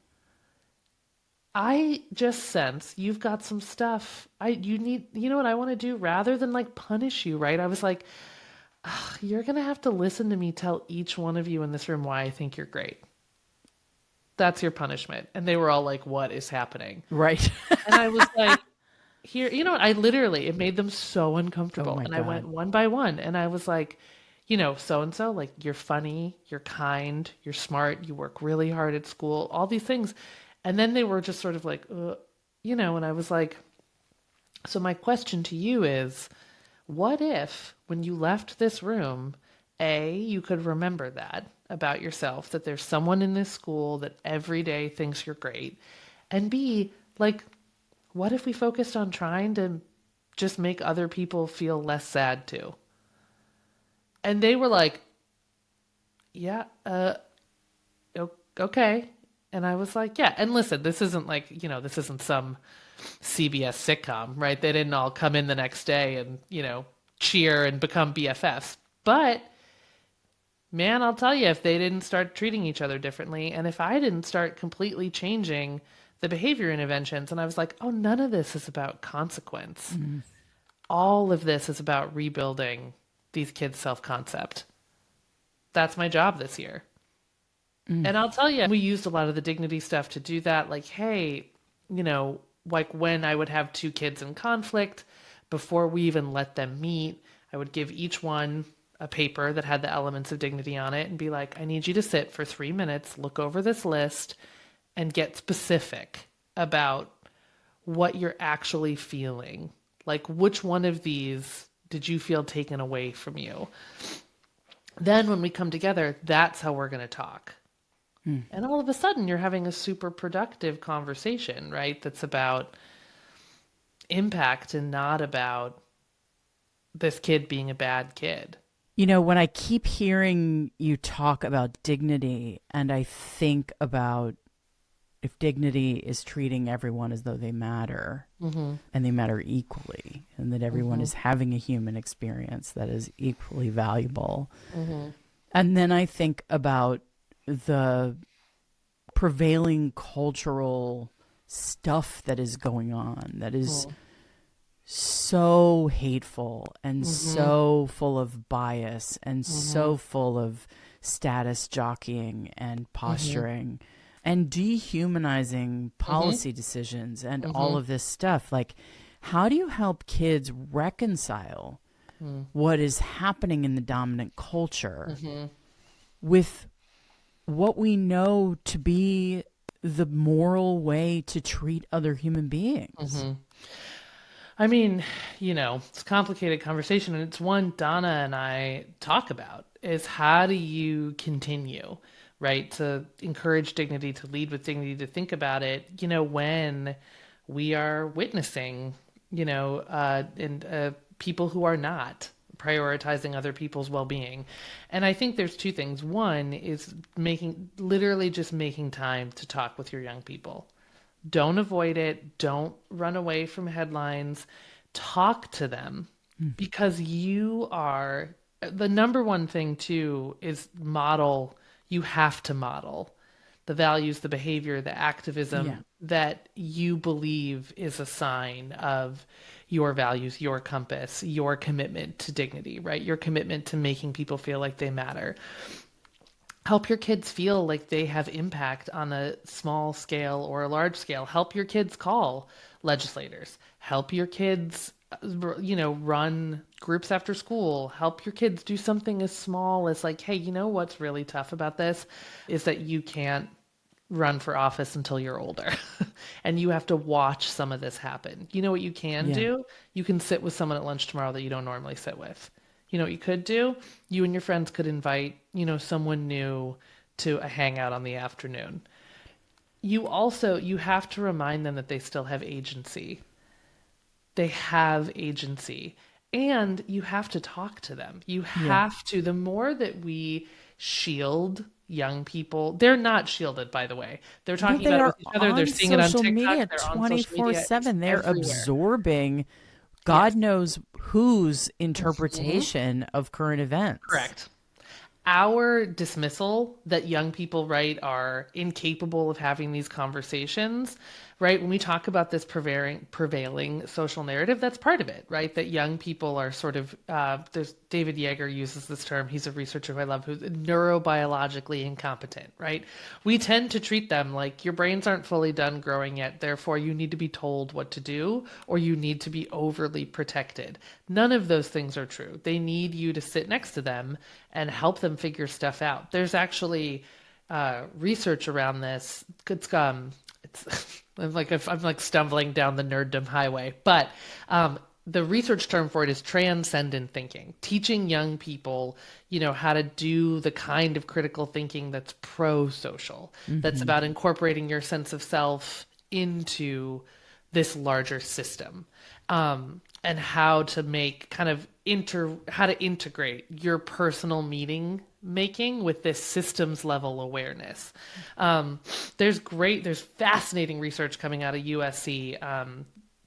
I just sense you've got some stuff. You need, you know what I want to do rather than like punish you, right? I was like, "Ugh, you're going to have to listen to me tell each one of you in this room why I think you're great. That's your punishment." And they were all like, what is happening? Right. And I was like, here, you know what? I literally, it made them so Oh uncomfortable. my And I went God. one by one and I was like, you know, so and so, like, you're funny, you're kind, you're smart, you work really hard at school, all these things. And then they were just sort of like, you know, and I was like, so my question to you is, what if when you left this room, A, you could remember that about yourself, that there's someone in this school that every day thinks you're great, and B, like, what if we focused on trying to just make other people feel less sad too? And they were like, yeah, okay. And I was like, yeah. And listen, this isn't like, you know, this isn't some CBS sitcom, right? They didn't all come in the next day and, you know, cheer and become BFFs. But man, I'll tell you, if they didn't start treating each other differently, and if I didn't start completely changing the behavior interventions, and I was like, oh, none of this is about consequence. Mm. All of this is about rebuilding these kids' self concept. That's my job this year. Mm. And I'll tell you, we used a lot of the dignity stuff to do that. Like, hey, you know, like when I would have two kids in conflict, before we even let them meet, I would give each one a paper that had the elements of dignity on it and be like, I need you to sit for 3 minutes, look over this list, and get specific about what you're actually feeling. Like, which one of these did you feel taken away from you? Then when we come together, that's how we're going to talk. Mm. And all of a sudden, you're having a super productive conversation, right? That's about impact and not about this kid being a bad kid. You know, when I keep hearing you talk about dignity and I think about if dignity is treating everyone as though they matter and they matter equally, and that everyone is having a human experience that is equally valuable. And then I think about the prevailing cultural stuff that is going on that is so hateful and so full of bias and so full of status jockeying and posturing and dehumanizing policy decisions and all of this stuff. Like, how do you help kids reconcile what is happening in the dominant culture with what we know to be the moral way to treat other human beings? I mean, it's a complicated conversation, and it's one Donna and I talk about, is how do you continue, right, to encourage dignity, to lead with dignity, to think about it, when we are witnessing, people who are not prioritizing other people's well-being. And I think there's two things. One is literally just making time to talk with your young people. Don't avoid it. Don't run away from headlines. Talk to them, because you are the number one thing too is model. You have to model the values, the behavior, the activism that you believe is a sign of your values, your compass, your commitment to dignity, right? Your commitment to making people feel like they matter. Help your kids feel like they have impact on a small scale or a large scale. Help your kids call legislators. Help your kids, run groups after school. Help your kids do something as small as like, hey, what's really tough about this is that you can't run for office until you're older and you have to watch some of this happen. You know what you can do? You can sit with someone at lunch tomorrow that you don't normally sit with. You know what you could do? You and your friends could invite, someone new to a hangout on the afternoon. You have to remind them that they still have agency. They have agency. And you have to talk to them. You have to. The more that we shield young people, they're not shielded, by the way. They're talking about it with each other. They're seeing it on TikTok. Media, they're on social media 24/7. They're everywhere. absorbing God knows whose interpretation of current events. Correct. Our dismissal that young people, right, are incapable of having these conversations, right? When we talk about this prevailing social narrative, that's part of it, right? That young people are sort of, there's David Yeager uses this term. He's a researcher who I love, who's neurobiologically incompetent, right? We tend to treat them like your brains aren't fully done growing yet. Therefore, you need to be told what to do, or you need to be overly protected. None of those things are true. They need you to sit next to them and help them figure stuff out. There's actually research around this. I'm like stumbling down the nerddom highway, but the research term for it is transcendent thinking, teaching young people, how to do the kind of critical thinking that's pro-social, that's about incorporating your sense of self into this larger system, and how to make how to integrate your personal meaning making with this systems level awareness. There's fascinating research coming out of USC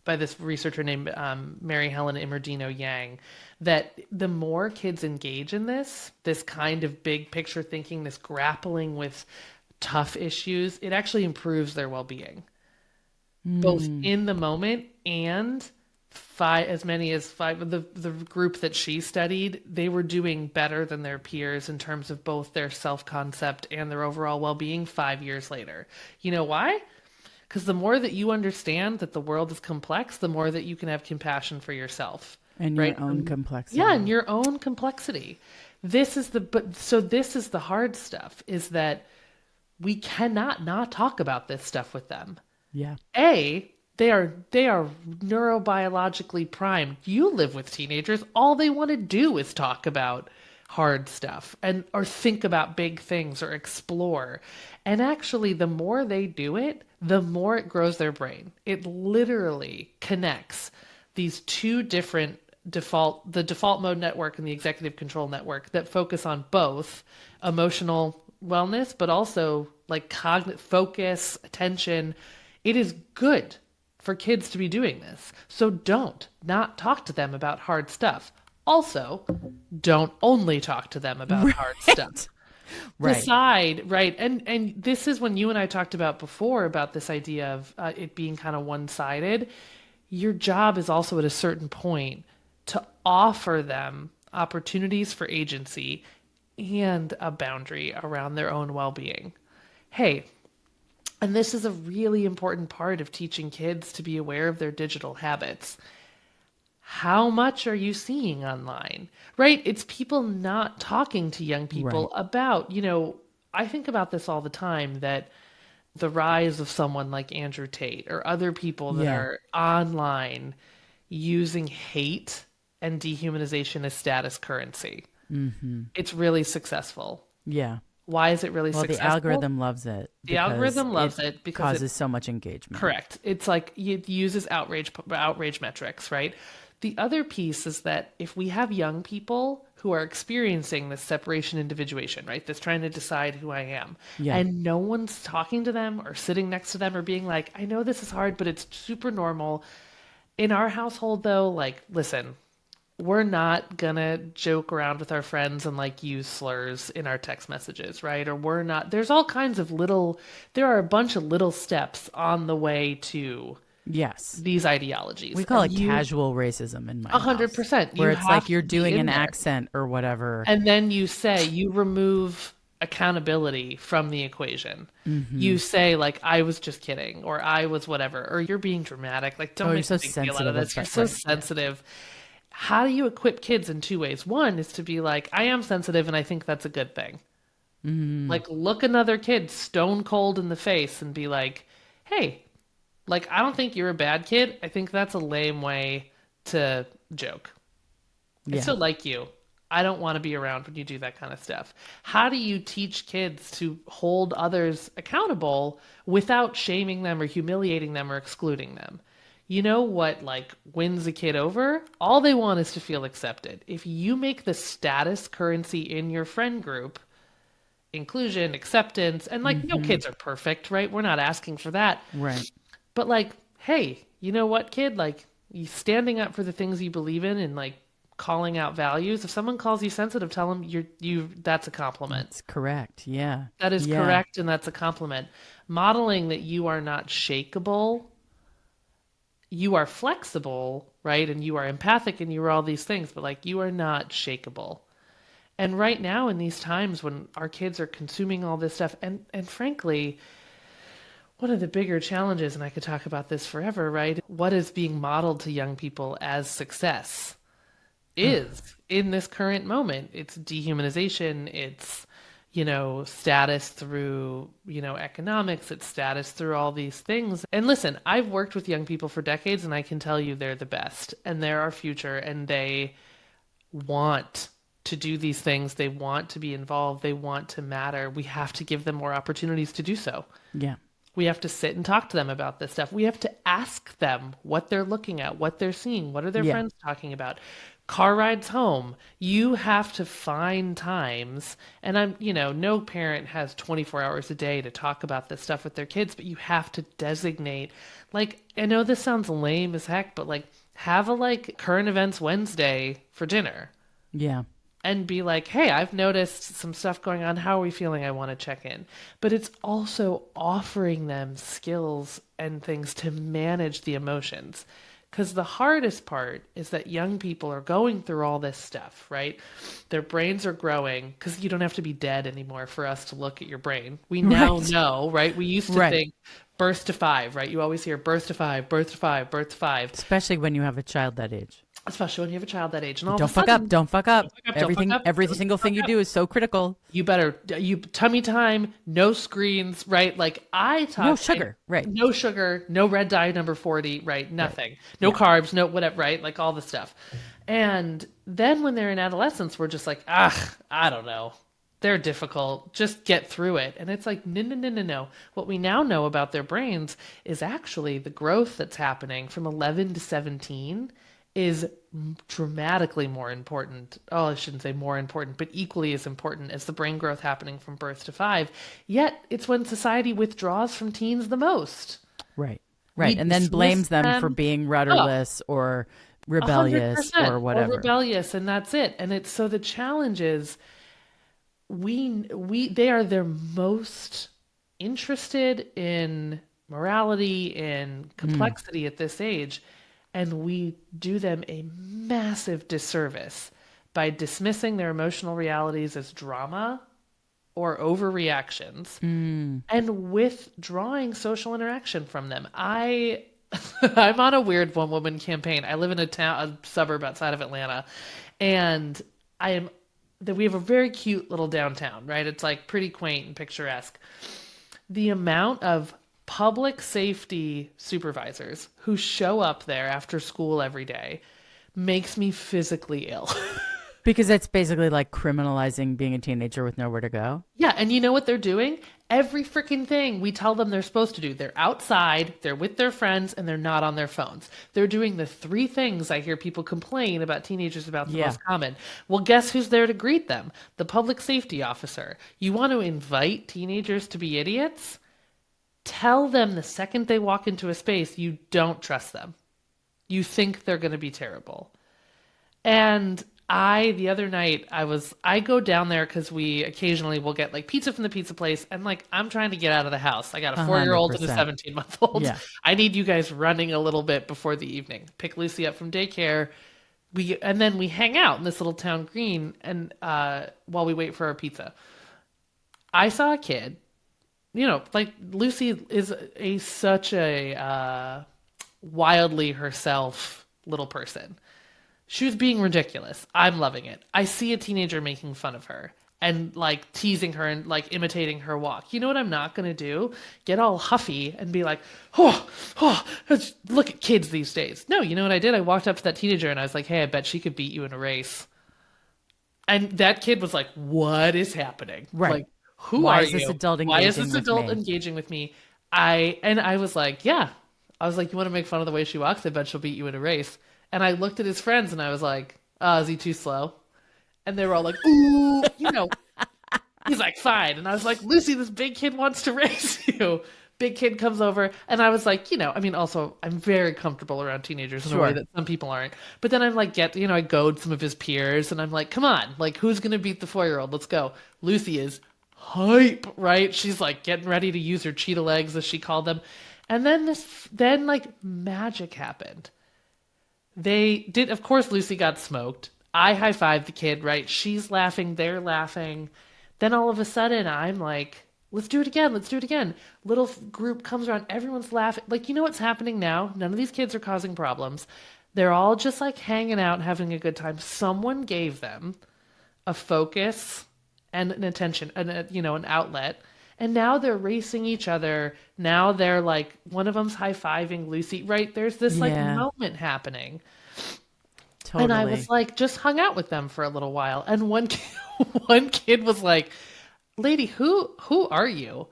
by this researcher named Mary Helen Immerdino Yang, that the more kids engage in this kind of big picture thinking, this grappling with tough issues, it actually improves their well-being, both in the moment and as many as five of the group that she studied, they were doing better than their peers in terms of both their self-concept and their overall well-being 5 years later. You know why? Because the more that you understand that the world is complex, the more that you can have compassion for yourself. And your own complexity. Yeah, and your own complexity. This is the hard stuff, is that we cannot not talk about this stuff with them. Yeah. They are neurobiologically primed. You live with teenagers. All they want to do is talk about hard stuff or think about big things or explore. And actually, the more they do it, the more it grows their brain. It literally connects these two different the default mode network and the executive control network that focus on both emotional wellness, but also like cognitive focus, attention. It is good for kids to be doing this. So don't not talk to them about hard stuff. Also, don't only talk to them about hard stuff. Right. Decide, right? And this is when you and I talked about before about this idea of it being kind of one-sided. Your job is also at a certain point to offer them opportunities for agency and a boundary around their own well-being. Hey, and this is a really important part of teaching kids to be aware of their digital habits. How much are you seeing online? Right? It's people not talking to young people about, I think about this all the time, that the rise of someone like Andrew Tate or other people that are online using hate and dehumanization as status currency. Mm-hmm. It's really successful. Yeah. Why is it really successful? The algorithm loves it. The algorithm loves it because causes so much engagement. Correct. It's like it uses outrage metrics, right? The other piece is that if we have young people who are experiencing this separation individuation, right? That's trying to decide who I am. Yeah. And no one's talking to them or sitting next to them or being like, I know this is hard, but it's super normal. In our household though, like, listen, we're not gonna joke around with our friends and like use slurs in our text messages, right? Or we're not, there's all kinds of there are a bunch of little steps on the way to these ideologies. We call it casual racism in my 100%. Where it's like you're doing an accent or whatever. And then you remove accountability from the equation. Mm-hmm. You say like, I was just kidding, or I was whatever, or you're being dramatic. Like, don't make a big deal out of this. You're so sensitive. How do you equip kids in two ways? One is to be like, I am sensitive and I think that's a good thing. Mm-hmm. Like, look another kid stone cold in the face and be like, hey, like, I don't think you're a bad kid. I think that's a lame way to joke. I still like you. I don't want to be around when you do that kind of stuff. How do you teach kids to hold others accountable without shaming them or humiliating them or excluding them? You know what, like, wins a kid over? All they want is to feel accepted. If you make the status currency in your friend group, inclusion, acceptance, and like, no kids are perfect, right? We're not asking for that. Right. But like, hey, you know what, kid? Like, you standing up for the things you believe in and like calling out values. If someone calls you sensitive, tell them that's a compliment. That's correct. Yeah. That is correct. And that's a compliment. Modeling that you are not shakeable. You are flexible, right? And you are empathic and you are all these things, but like, you are not shakeable. And right now in these times when our kids are consuming all this stuff, and frankly, one of the bigger challenges, and I could talk about this forever, right? What is being modeled to young people as success is in this current moment. It's dehumanization. It's, status through, economics. It's status through all these things. And listen, I've worked with young people for decades and I can tell you they're the best and they're our future and they want to do these things. They want to be involved. They want to matter. We have to give them more opportunities to do so. Yeah. We have to sit and talk to them about this stuff. We have to ask them what they're looking at, what they're seeing, what are their friends talking about. Car rides home. You have to find times, and no parent has 24 hours a day to talk about this stuff with their kids, but you have to designate, like, I know this sounds lame as heck, but like, have a current events Wednesday for dinner. Yeah. And be like, hey, I've noticed some stuff going on. How are we feeling? I want to check in. But it's also offering them skills and things to manage the emotions. Because the hardest part is that young people are going through all this stuff, right? Their brains are growing because you don't have to be dead anymore for us to look at your brain. We now know, right? We used to think birth to 5, right? You always hear birth to 5, birth to 5, birth to 5. Especially when you have a child that age. Especially when you have a child that age. And all don't fuck up. Every single thing you do is so critical. You tummy time, no screens, right? Like I talk. No sugar, right? No sugar, no red dye number 40, right? Nothing. Right. No carbs, no whatever, right? Like all the stuff. And then when they're in adolescence, we're just like, I don't know. They're difficult. Just get through it. And it's like, no. What we now know about their brains is actually the growth that's happening from 11 to 17 is dramatically more important. Oh, I shouldn't say more important, but equally as important as the brain growth happening from birth to 5. Yet it's when society withdraws from teens the most. Right. We Right. And then dismiss blames them for them. being Oh, rudderless or rebellious 100% or or whatever. rebellious, and that's it. And it's so the challenge is we they are their most interested in morality, in Mm. complexity at this age, and we do them a massive disservice by dismissing their emotional realities as drama or overreactions Mm. and withdrawing social interaction from them. I'm on a weird one woman campaign. I live in a suburb outside of Atlanta, and I am that we have a very cute little downtown, right? It's like pretty quaint and picturesque. The amount of public safety supervisors who show up there after school every day makes me physically ill. Because it's basically like criminalizing being a teenager with nowhere to go. Yeah, and you know what they're doing? Every freaking thing we tell them they're supposed to do. They're outside, they're with their friends, and they're not on their phones. They're doing the 3 things I hear people complain about teenagers about the Yeah. most common. Well, guess who's there to greet them? The public safety officer. You want to invite teenagers to be idiots? Tell them the second they walk into a space, you don't trust them. You think they're going to be terrible. And the other night, I go down there because we occasionally will get like pizza from the pizza place. And like, I'm trying to get out of the house. I got a 4-year-old and a 100%. 17-month-old. Yeah. I need you guys running a little bit before the evening. Pick Lucy up from daycare. And then we hang out in this little town green and while we wait for our pizza. I saw a kid, like Lucy is such a wildly herself little person. She was being ridiculous. I'm loving it. I see a teenager making fun of her and like teasing her and like imitating her walk. You know what I'm not going to do? Get all huffy and be like, oh, look at kids these days. No, you know what I did? I walked up to that teenager and I was like, hey, I bet she could beat you in a race. And that kid was like, what is happening? Right. Like, who Why are is this you? adult Why is engaging this with adult me? engaging with me? I was like, yeah. I was like, you want to make fun of the way she walks? I bet she'll beat you in a race. And I looked at his friends and I was like, oh, is he too slow? And they were all like, ooh, he's like, fine. And I was like, Lucy, this big kid wants to race you. Big kid comes over. And I was like, also, I'm very comfortable around teenagers in a way Sure. that some people aren't. But then I'm like, I goad some of his peers and I'm like, come on, like, who's going to beat the 4-year-old? Let's go. Lucy is hype, right? She's like getting ready to use her cheetah legs, as she called them. And then like magic happened. They did, of course, Lucy got smoked. I high fived the kid, right? She's laughing, they're laughing. Then all of a sudden, I'm like, let's do it again, let's do it again. Little group comes around, everyone's laughing. Like, you know what's happening now? None of these kids are causing problems. They're all just like hanging out and having a good time. Someone gave them a focus and an attention, an outlet. And now they're racing each other. Now they're like, one of them's high fiving Lucy, right? There's this like Yeah. moment happening. And I was Totally. like, just hung out with them for a little while. And one kid was like, lady, who are you?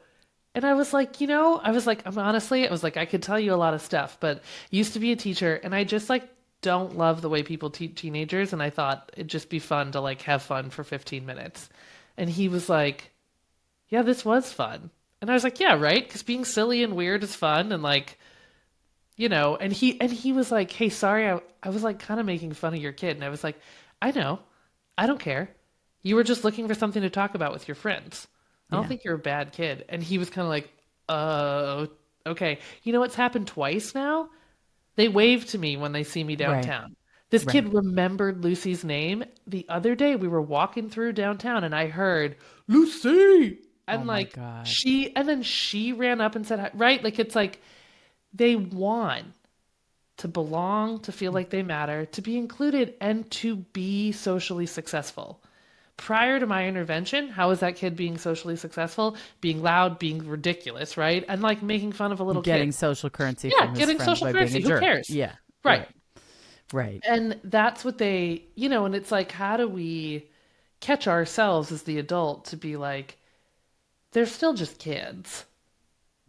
And I was like, I was like, I could tell you a lot of stuff, but I used to be a teacher and I just like don't love the way people teach teenagers. And I thought it'd just be fun to like have fun for 15 minutes. And he was like, yeah, this was fun. And I was like, yeah, right? Because being silly and weird is fun. And like, and he was like, hey, sorry, I was like kind of making fun of your kid. And I was like, I know. I don't care. You were just looking for something to talk about with your friends. I don't Yeah. think you're a bad kid. And he was kind of like, okay. You know what's happened twice now? They wave to me when they see me Right. downtown. This Right. kid remembered Lucy's name. The other day we were walking through downtown and I heard Lucy. Oh And my like God. she ran up and said, hi, right? Like it's like they want to belong, to feel like they matter, to be included, and to be socially successful. Prior to my intervention, how was that kid being socially successful? Being loud, being ridiculous, right? And like making fun of a little Getting kid. social currency Yeah, from his getting friends social by being a currency. Who jerk. cares? Yeah. Right. Right. Right. And that's what and it's like, how do we catch ourselves as the adult to be like, they're still just kids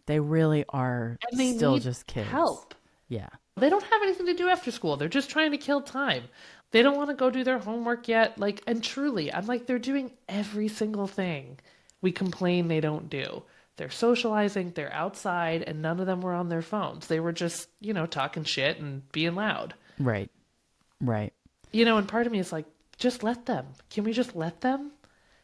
They really are and they still need just kids. help. Yeah. They don't have anything to do after school. They're just trying to kill time. They don't want to go do their homework yet. Like, and truly, I'm like, they're doing every single thing we complain they don't do. They're socializing, they're outside, and none of them were on their phones. They were just, talking shit and being loud. Right. Right. And part of me is like, just let them. Can we just let them?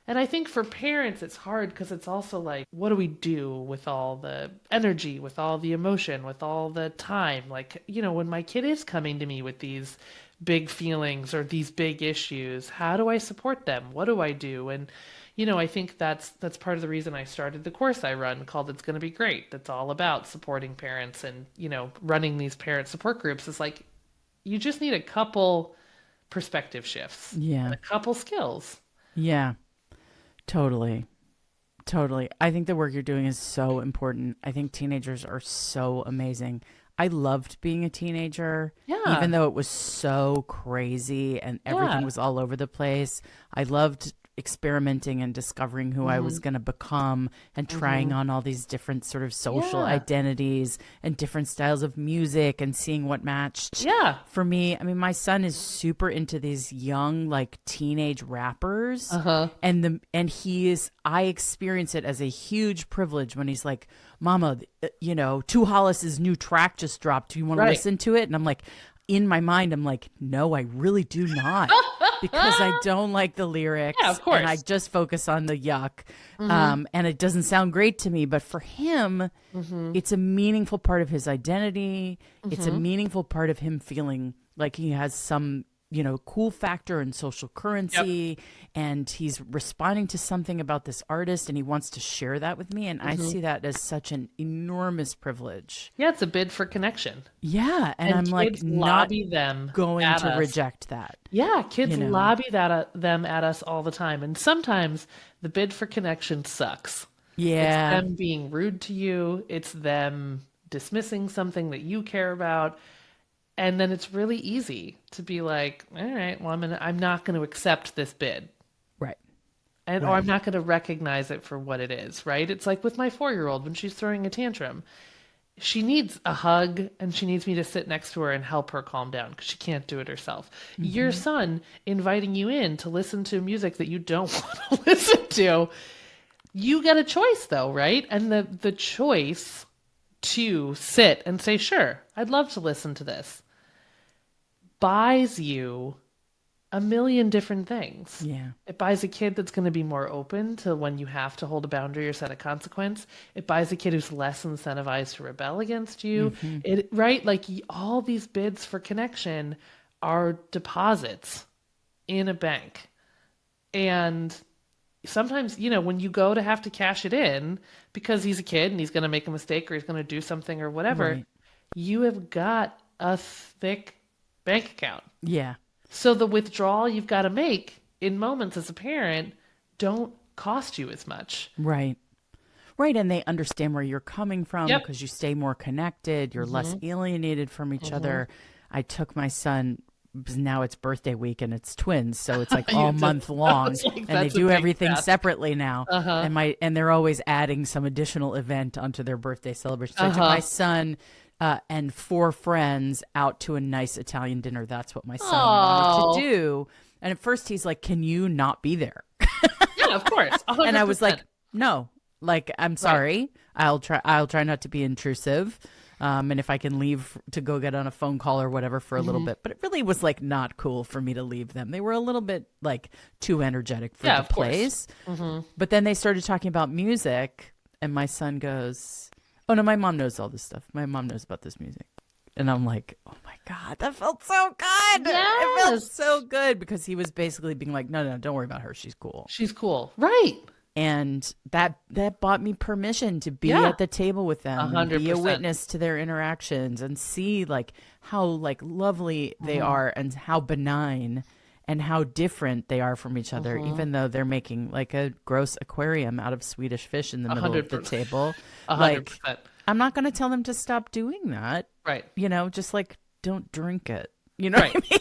And I think for parents, it's hard because it's also like, what do we do with all the energy, with all the emotion, with all the time? Like, when my kid is coming to me with these big feelings or these big issues, how do I support them? What do I do? And, I think that's part of the reason I started the course I run called It's Going to Be Great. That's all about supporting parents and, running these parent support groups. Is like, you just need a couple perspective shifts. Yeah. And a couple skills. Yeah. Totally. Totally. I think the work you're doing is so important. I think teenagers are so amazing. I loved being a teenager, even though it was so crazy and everything was all over the place. I loved experimenting and discovering who I was going to become and trying on all these different sort of social identities and different styles of music and seeing what matched. Yeah. For me, I mean, my son is super into these young, like teenage rappers. And I experience it as a huge privilege when he's like, Mama, Tu Hollis's new track just dropped. Do you want to listen to it? And I'm like, in my mind, I'm like, no, I really do not, because I don't like the lyrics. Yeah, of course. And I just focus on the yuck. And it doesn't sound great to me. But for him, it's a meaningful part of his identity. It's a meaningful part of him feeling like he has some, cool factor in social currency. And he's responding to something about this artist and he wants to share that with me. And I see that as such an enormous privilege. Yeah, it's a bid for connection. Yeah. And I'm like, not them going to reject that. Yeah, kids lobby them at us all the time. And sometimes the bid for connection sucks. Yeah. It's them being rude to you. It's them dismissing something that you care about. And then it's really easy to be like, all right, well, I'm not going to accept this bid. Right. Or I'm not going to recognize it for what it is, right? It's like with my 4-year-old when she's throwing a tantrum. She needs a hug and she needs me to sit next to her and help her calm down because she can't do it herself. Your son inviting you in to listen to music that you don't want to listen to. You get a choice though, right? And the choice to sit and say, sure, I'd love to listen to this, buys you a million different things. Yeah. It buys a kid that's going to be more open to when you have to hold a boundary or set a consequence. It buys a kid who's less incentivized to rebel against you. Right? Like all these bids for connection are deposits in a bank. And sometimes, when you go to have to cash it in because he's a kid and he's going to make a mistake or he's going to do something or whatever, you have got a thick bank account. Yeah. So the withdrawal you've got to make in moments as a parent don't cost you as much. Right. Right. And they understand where you're coming from because you stay more connected. You're less alienated from each other. I took my son, now it's birthday week and it's twins. So it's like all month long and they do everything separately now. And they're always adding some additional event onto their birthday celebration. So I took my son and 4 friends out to a nice Italian dinner. That's what my son wanted to do. And at first he's like, can you not be there? Yeah, of course. 100%. And I was like, no, like, I'm sorry. I'll try not to be intrusive. And if I can leave to go get on a phone call or whatever for a little bit, but it really was like not cool for me to leave them. They were a little bit like too energetic for the place. But then they started talking about music and my son goes, oh no, my mom knows all this stuff. My mom knows about this music. And I'm like, oh my God, that felt so good. Yes. It felt so good because he was basically being like, no, don't worry about her. She's cool. She's cool. Right. And that bought me permission to be at the table with them, and be a witness to their interactions and see like how like lovely they are and how benign and how different they are from each other, even though they're making like a gross aquarium out of Swedish fish in the middle of the table. 100%. Like, I'm not going to tell them to stop doing that. Right. Just like, don't drink it. You know what I mean?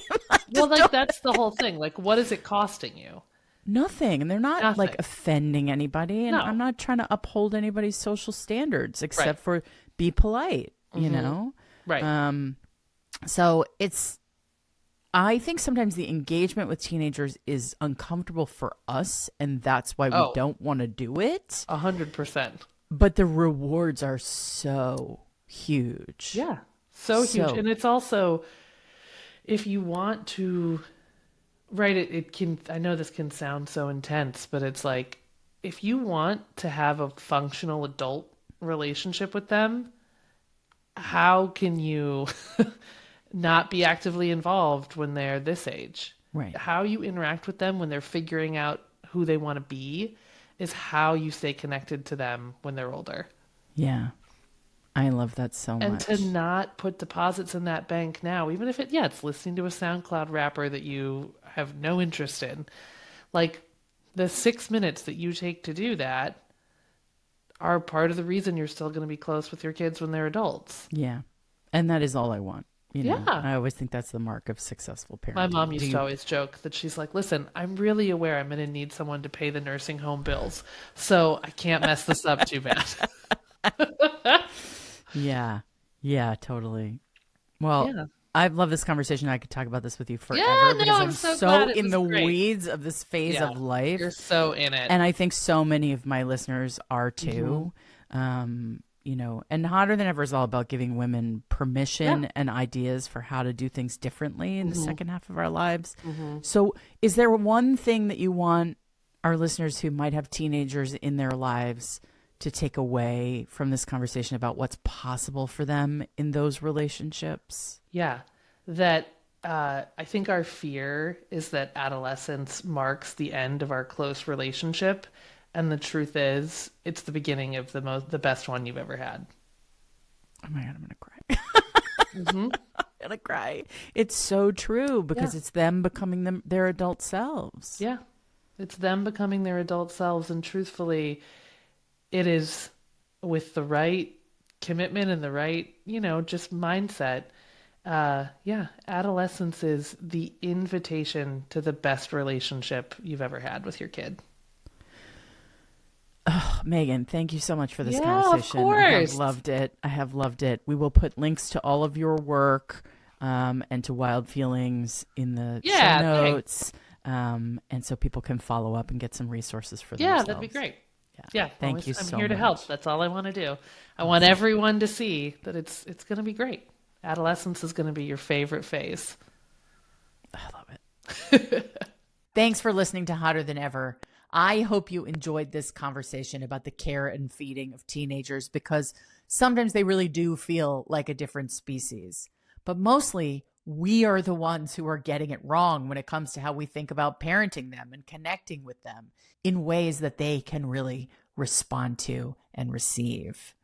Well, like that's the whole thing. Like, what is it costing you? Nothing. And they're not like offending anybody. And I'm not trying to uphold anybody's social standards except for be polite, you know? Right. So I think sometimes the engagement with teenagers is uncomfortable for us, and that's why we Oh, don't want to do it. 100%. But the rewards are so huge. Yeah. So huge. So, And it's also, if you want to, right, it can, I know this can sound so intense, but it's like, if you want to have a functional adult relationship with them, how can you not be actively involved when they're this age? right. How you interact with them when they're figuring out who they want to be is how you stay connected to them when they're older. Yeah. I love that so And to much. not put deposits in that bank now, even if it's listening to a SoundCloud rapper that you have no interest in, like the 6 minutes that you take to do that are part of the reason you're still going to be close with your kids when they're adults. Yeah. And that is all I want. Yeah. I always think that's the mark of successful parenting. My mom used to always joke that she's like, listen, I'm really aware I'm going to need someone to pay the nursing home bills, so I can't mess this up too bad. Yeah. Yeah, totally. Well, Yeah. I love this conversation. I could talk about this with you Yeah, forever no, because I'm I'm so so glad. It in was the great. weeds of this phase Yeah. of life. You're so in it. And I think so many of my listeners are too. And Hotter Than Ever is all about giving women permission Yeah. and ideas for how to do things differently in the second half of our lives. Mm-hmm. So, is there one thing that you want our listeners who might have teenagers in their lives to take away from this conversation about what's possible for them in those relationships? Yeah, that I think our fear is that adolescence marks the end of our close relationship, and the truth is, it's the beginning of the best one you've ever had. Oh my God, I'm gonna cry. Mm-hmm. I'm gonna cry. It's so true because Yeah. it's them becoming their adult selves. Yeah, it's them becoming their adult selves, and truthfully, it is with the right commitment and the right, just mindset. Adolescence is the invitation to the best relationship you've ever had with your kid. Oh, Megan, thank you so much for this Yeah, conversation. of I have course. loved it. I have loved it. We will put links to all of your work and to Wild Feelings in the show Yeah, notes. And so people can follow up and get some resources for Yeah, themselves. that'd be great. Yeah. Yeah, Thank you I'm so here to much. help. That's all I want to do. I want everyone to see that it's going to be great. Adolescence is going to be your favorite phase. I love it. Thanks for listening to Hotter Than Ever. I hope you enjoyed this conversation about the care and feeding of teenagers because sometimes they really do feel like a different species. But mostly, we are the ones who are getting it wrong when it comes to how we think about parenting them and connecting with them in ways that they can really respond to and receive.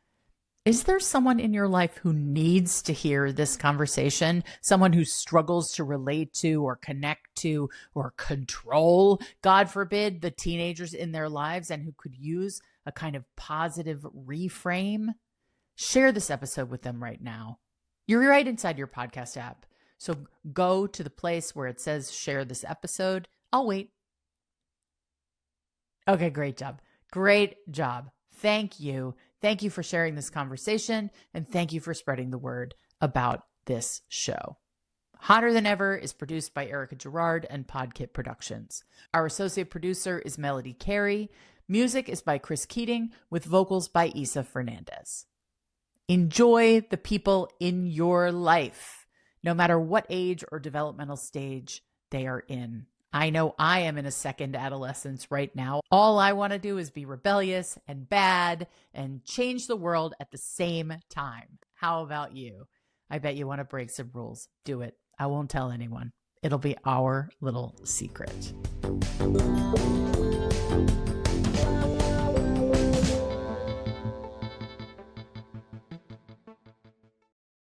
Is there someone in your life who needs to hear this conversation? Someone who struggles to relate to or connect to or control, God forbid, the teenagers in their lives and who could use a kind of positive reframe? Share this episode with them right now. You're right inside your podcast app. So go to the place where it says share this episode. I'll wait. Okay, great job. Great job. Thank you. Thank you for sharing this conversation, and thank you for spreading the word about this show. Hotter Than Ever is produced by Erica Gerard and Podkit Productions. Our associate producer is Melody Carey. Music is by Chris Keating, with vocals by Isa Fernandez. Enjoy the people in your life, no matter what age or developmental stage they are in. I know I am in a second adolescence right now. All I want to do is be rebellious and bad and change the world at the same time. How about you? I bet you want to break some rules. Do it. I won't tell anyone. It'll be our little secret.